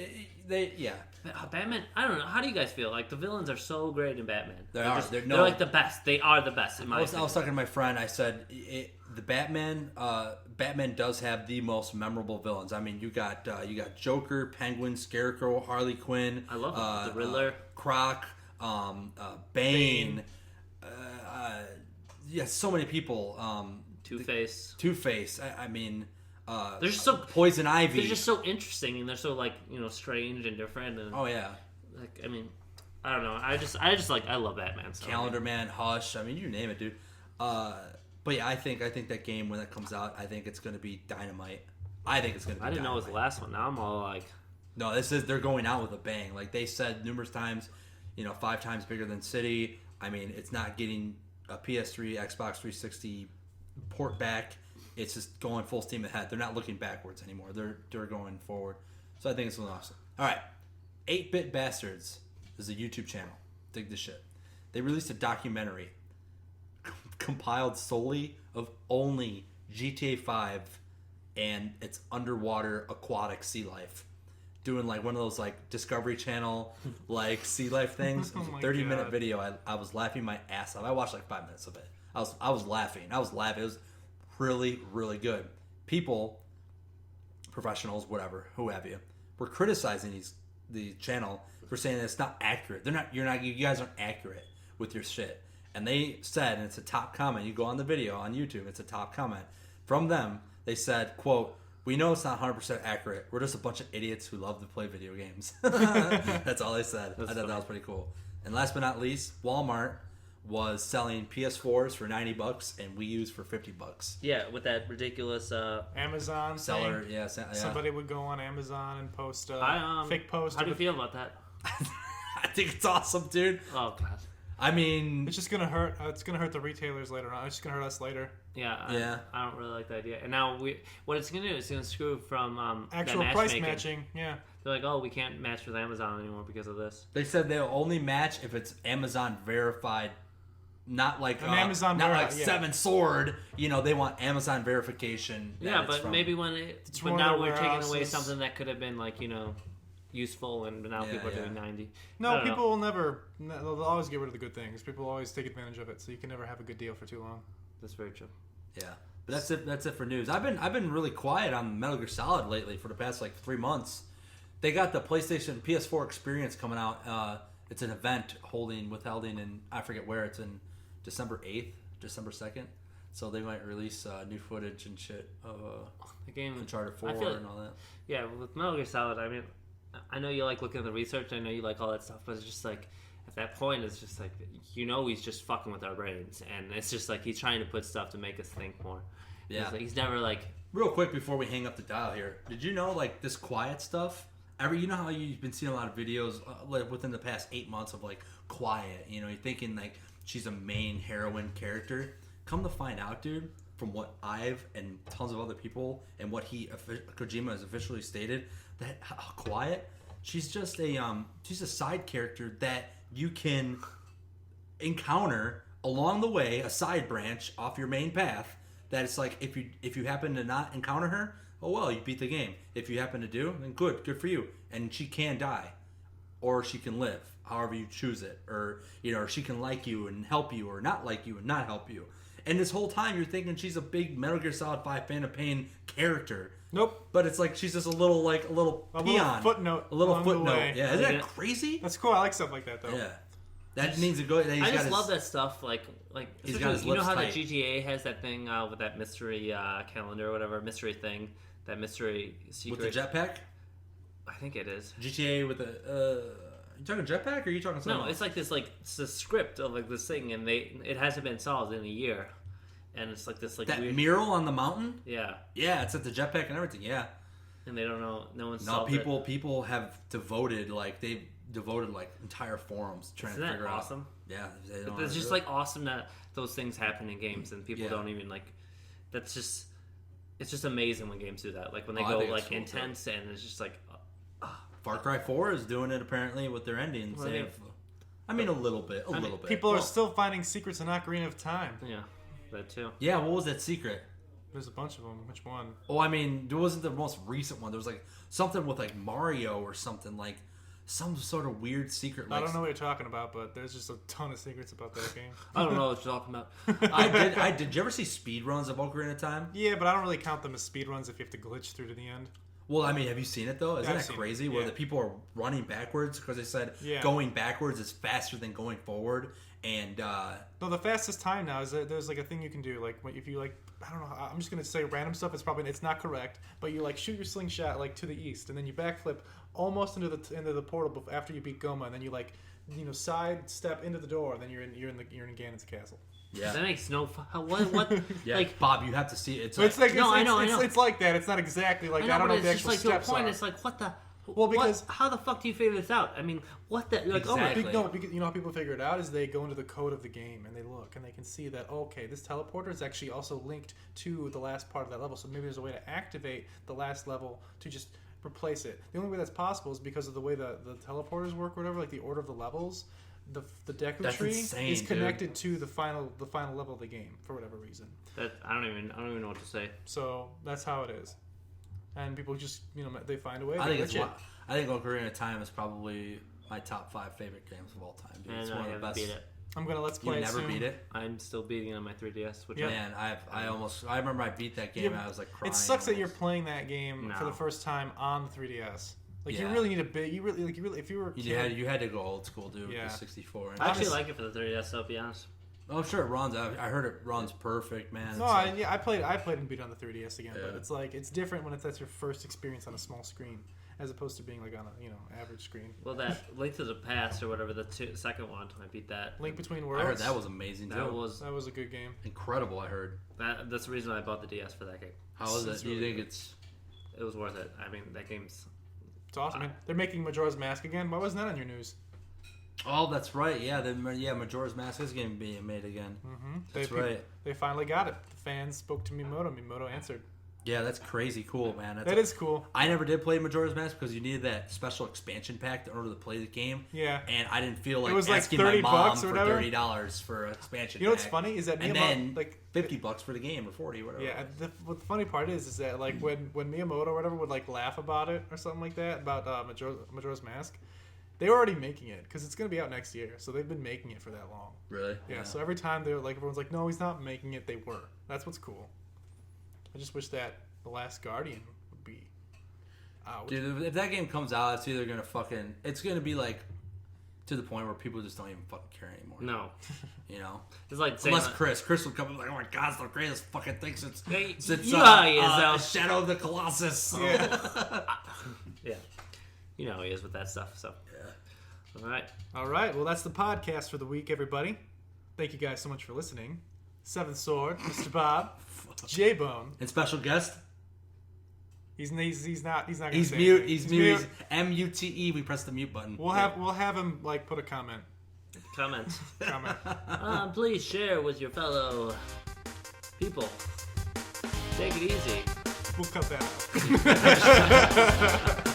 Batman. I don't know. How do you guys feel? Like the villains are so great in Batman. They They're are. just- They're they're like the best. They are the best in my I was opinion. talking to my friend. I said the Batman. Batman does have the most memorable villains. I mean, you got Joker, Penguin, Scarecrow, Harley Quinn. I love them. The Riddler, Croc, Bane. Yeah, so many people. Two-Face. Two-Face. I mean, They're just so Poison Ivy. They're just so interesting, and they're so strange and different. And Oh yeah, I mean, I don't know. I love Batman. So, Calendar Man, Hush. I mean, you name it, dude. But yeah, I think that game when it comes out, I think it's going to be dynamite. I think it's going to be. I didn't know it was the dynamite. last one. Now I'm all like, No, they're going out with a bang. Like they said numerous times, 5 times bigger than City. I mean, it's not getting a PS3, Xbox 360 port back. It's just going full steam ahead. They're not looking backwards anymore. They're going forward. So I think it's really awesome. All right, 8-Bit Bastards is a YouTube channel. Dig this shit. They released a documentary compiled solely of only GTA 5 and its underwater aquatic sea life. Doing like one of those like Discovery Channel like sea life things. It was Oh a my 30-minute God. video. I was laughing my ass off. I watched like 5 minutes of it. I was laughing. It was really, really good. People, professionals, whatever, who have you, were criticizing the channel for saying that it's not accurate. You guys aren't accurate with your shit. And they said, and it's a top comment, you go on the video on YouTube, it's a top comment from them. They said, quote, "We know it's not 100% accurate. We're just a bunch of idiots who love to play video games." That's all they said. I thought that was pretty cool. And last but not least, Walmart was selling PS4s for $90 and Wii U's for $50. yeah, with that ridiculous. Amazon Seller, thing. yeah. Somebody would go on Amazon and post fake post. How do you feel about that? I think it's awesome, dude. Oh god. I mean, It's just gonna hurt. It's gonna hurt the retailers later on. It's just gonna hurt us later. Yeah. I don't really like the idea. And now what it's gonna do is it's gonna screw from Actual that price matchmaking. matching. Yeah. They're like, oh, we can't match with Amazon anymore because of this. they said they'll only match if it's Amazon verified, not like Amazon not veri- like yeah. Seven Sword. They want Amazon verification. that Yeah, it's but from. maybe but one of now the we're taking away warehouses. something that could have been useful, and now Yeah, people are yeah. doing 90. I No, don't know. people will never. They'll always get rid of the good things. People always take advantage of it, so you can never have a good deal for too long. That's very true. Yeah, but that's it. That's it for news. I've been really quiet on Metal Gear Solid lately for the past like 3 months. They got the PlayStation PS4 experience coming out. It's an event holding in, I forget where, it's in December 8th, December 2nd. So they might release new footage and shit of the game Uncharted 4 and all that. Yeah, with Metal Gear Solid, I mean, I know you like looking at the research, I know you like all that stuff, but it's just like, at that point, it's just like, he's just fucking with our brains, and it's just like, he's trying to put stuff to make us think more. Yeah. He's never like... Real quick before we hang up the dial here, did you know, like, this quiet stuff, you know how you've been seeing a lot of videos like within the past 8 months of, like, quiet, you're thinking, like, she's a main heroine character. Come to find out, dude, from what I've and tons of other people and what Kojima has officially stated, that quiet, she's just she's a side character that you can encounter along the way, a side branch off your main path. That it's like if you happen to not encounter her, oh well, you beat the game. If you happen to do, then good for you. And she can die, or she can live, however you choose it, or or she can like you and help you, or not like you and not help you. And this whole time you're thinking she's a big Metal Gear Solid 5 Phantom Pain character. Nope. But it's like she's just a little peon, little footnote, a little along the footnote. way. Yeah, isn't that crazy? That's cool. I like stuff like that though. Yeah, that means to go. I just love that stuff. Like he's got his lips how tight. the GTA has that thing with that mystery calendar or whatever mystery thing, that mystery secret with the jetpack. I think it is GTA with the. You talking jetpack or are you talking something? No, it's like this it's a script of like this thing, and it hasn't been solved in a year, and it's like this like that weird... mural on the mountain. Yeah, it's at the jetpack and everything. Yeah, and they don't know. No one's solved people have devoted entire forums trying to figure out. Awesome? Yeah, it's just like awesome that those things happen in games and people don't even like. That's just it's just amazing when games do that. Like when they go like cool, intense and it's just like. Far Cry 4 is doing it apparently with their endings. Well, I mean, a little bit. People are still finding secrets in Ocarina of Time. Yeah, that too. Yeah, what was that secret? There's a bunch of them. Which one? Oh, I mean, it wasn't the most recent one. There was like something with like Mario or something, like some sort of weird secret. I don't know what you're talking about, but there's just a ton of secrets about that game. I don't know what you're talking about. I did. Did you ever see speed runs of Ocarina of Time? Yeah, but I don't really count them as speed runs if you have to glitch through to the end. Well, I mean, have you seen it though? Isn't that crazy? Yeah. Where the people are running backwards because they said going backwards is faster than going forward. And no, the fastest time now is that there's like a thing you can do. Like if you like, I don't know. I'm just gonna say random stuff. It's not correct, but you like shoot your slingshot like to the east, and then you backflip almost into the portal after you beat Goma, and then you like side step into the door, and then you're in Ganon's castle. Yeah, that makes no. What? Yeah, like Bob, you have to see it. It's like I know. It's like that. It's not exactly like I don't know what the actual steps are. It's just like to a point. It's like what the. Well, because how the fuck do you figure this out? I mean, what the like? Exactly. Because you know how people figure it out is they go into the code of the game and they look and they can see that this teleporter is actually also linked to the last part of that level. So maybe there's a way to activate the last level to just replace it. The only way that's possible is because of the way the teleporters work, or whatever, like the order of the levels. The Deku tree is connected to the final level of the game for whatever reason. That I don't even know what to say. So that's how it is, and people just they find a way. I think Ocarina of Time is probably my top 5 favorite games of all time. Dude. It's one of the best. Beat it. I'm gonna let's play. You never beat it. I'm still beating it on my 3DS. Which man, I remember I beat that game. And I was like crying. It sucks that you're playing that game for the first time on the 3DS. Like you really need a bit. You really if you were. You had to go old school, dude. Yeah. 64. I actually like it for the 3DS. I'll be honest. Oh, I'm sure it runs. I heard it runs perfect, man. No, I played and beat it on the 3DS again, but it's like it's different when that's your first experience on a small screen as opposed to being like on a average screen. Well, that Link to the Past or whatever second one, I beat that. Link Between Worlds. I heard that was amazing too. That was a good game. Incredible. I heard. That's the reason I bought the DS for that game. How is it? Do you think it was worth it? I mean, that game's. It's awesome, man. They're making Majora's Mask again. Why wasn't that on your news? Oh, that's right. Yeah, Majora's Mask is getting being made again. Mm-hmm. That's right. They finally got it. The fans spoke to Miyamoto. Miyamoto answered. Yeah, that's crazy cool, man. That is cool. I never did play Majora's Mask because you needed that special expansion pack in order to play the game. Yeah. And I didn't feel like it was asking like $30 my mom or for whatever. $30 for an expansion pack. You know what's funny is that Miyamoto, and then $50 for the game or $40, whatever. Yeah. What the funny part is that like when Miyamoto or whatever would like laugh about it or something like that about Majora's Mask, they were already making it because it's going to be out next year. So they've been making it for that long. Really? Yeah. So every time they're like, everyone's like, no, he's not making it. They were. That's what's cool. I just wish that The Last Guardian would be. Ouch. Dude, if that game comes out, it's either gonna fucking... It's gonna be like to the point where people just don't even fucking care anymore. No. You know? It's like saying Unless Chris would come and be like, oh my god, it's the greatest fucking thing since you know how he is, though. Shadow of the Colossus. Yeah. Yeah. You know how he is with that stuff, so. Yeah. All right. Well, that's the podcast for the week, everybody. Thank you guys so much for listening. Seventh Sword, Mr. Bob, J-Bone. And special guest? He's not gonna He's say mute. anything. He's mute. He's M-U-T-E. We press the mute button. We'll have him like put a comment. Comment. Please. Please share with your fellow people. Take it easy. We'll cut that out.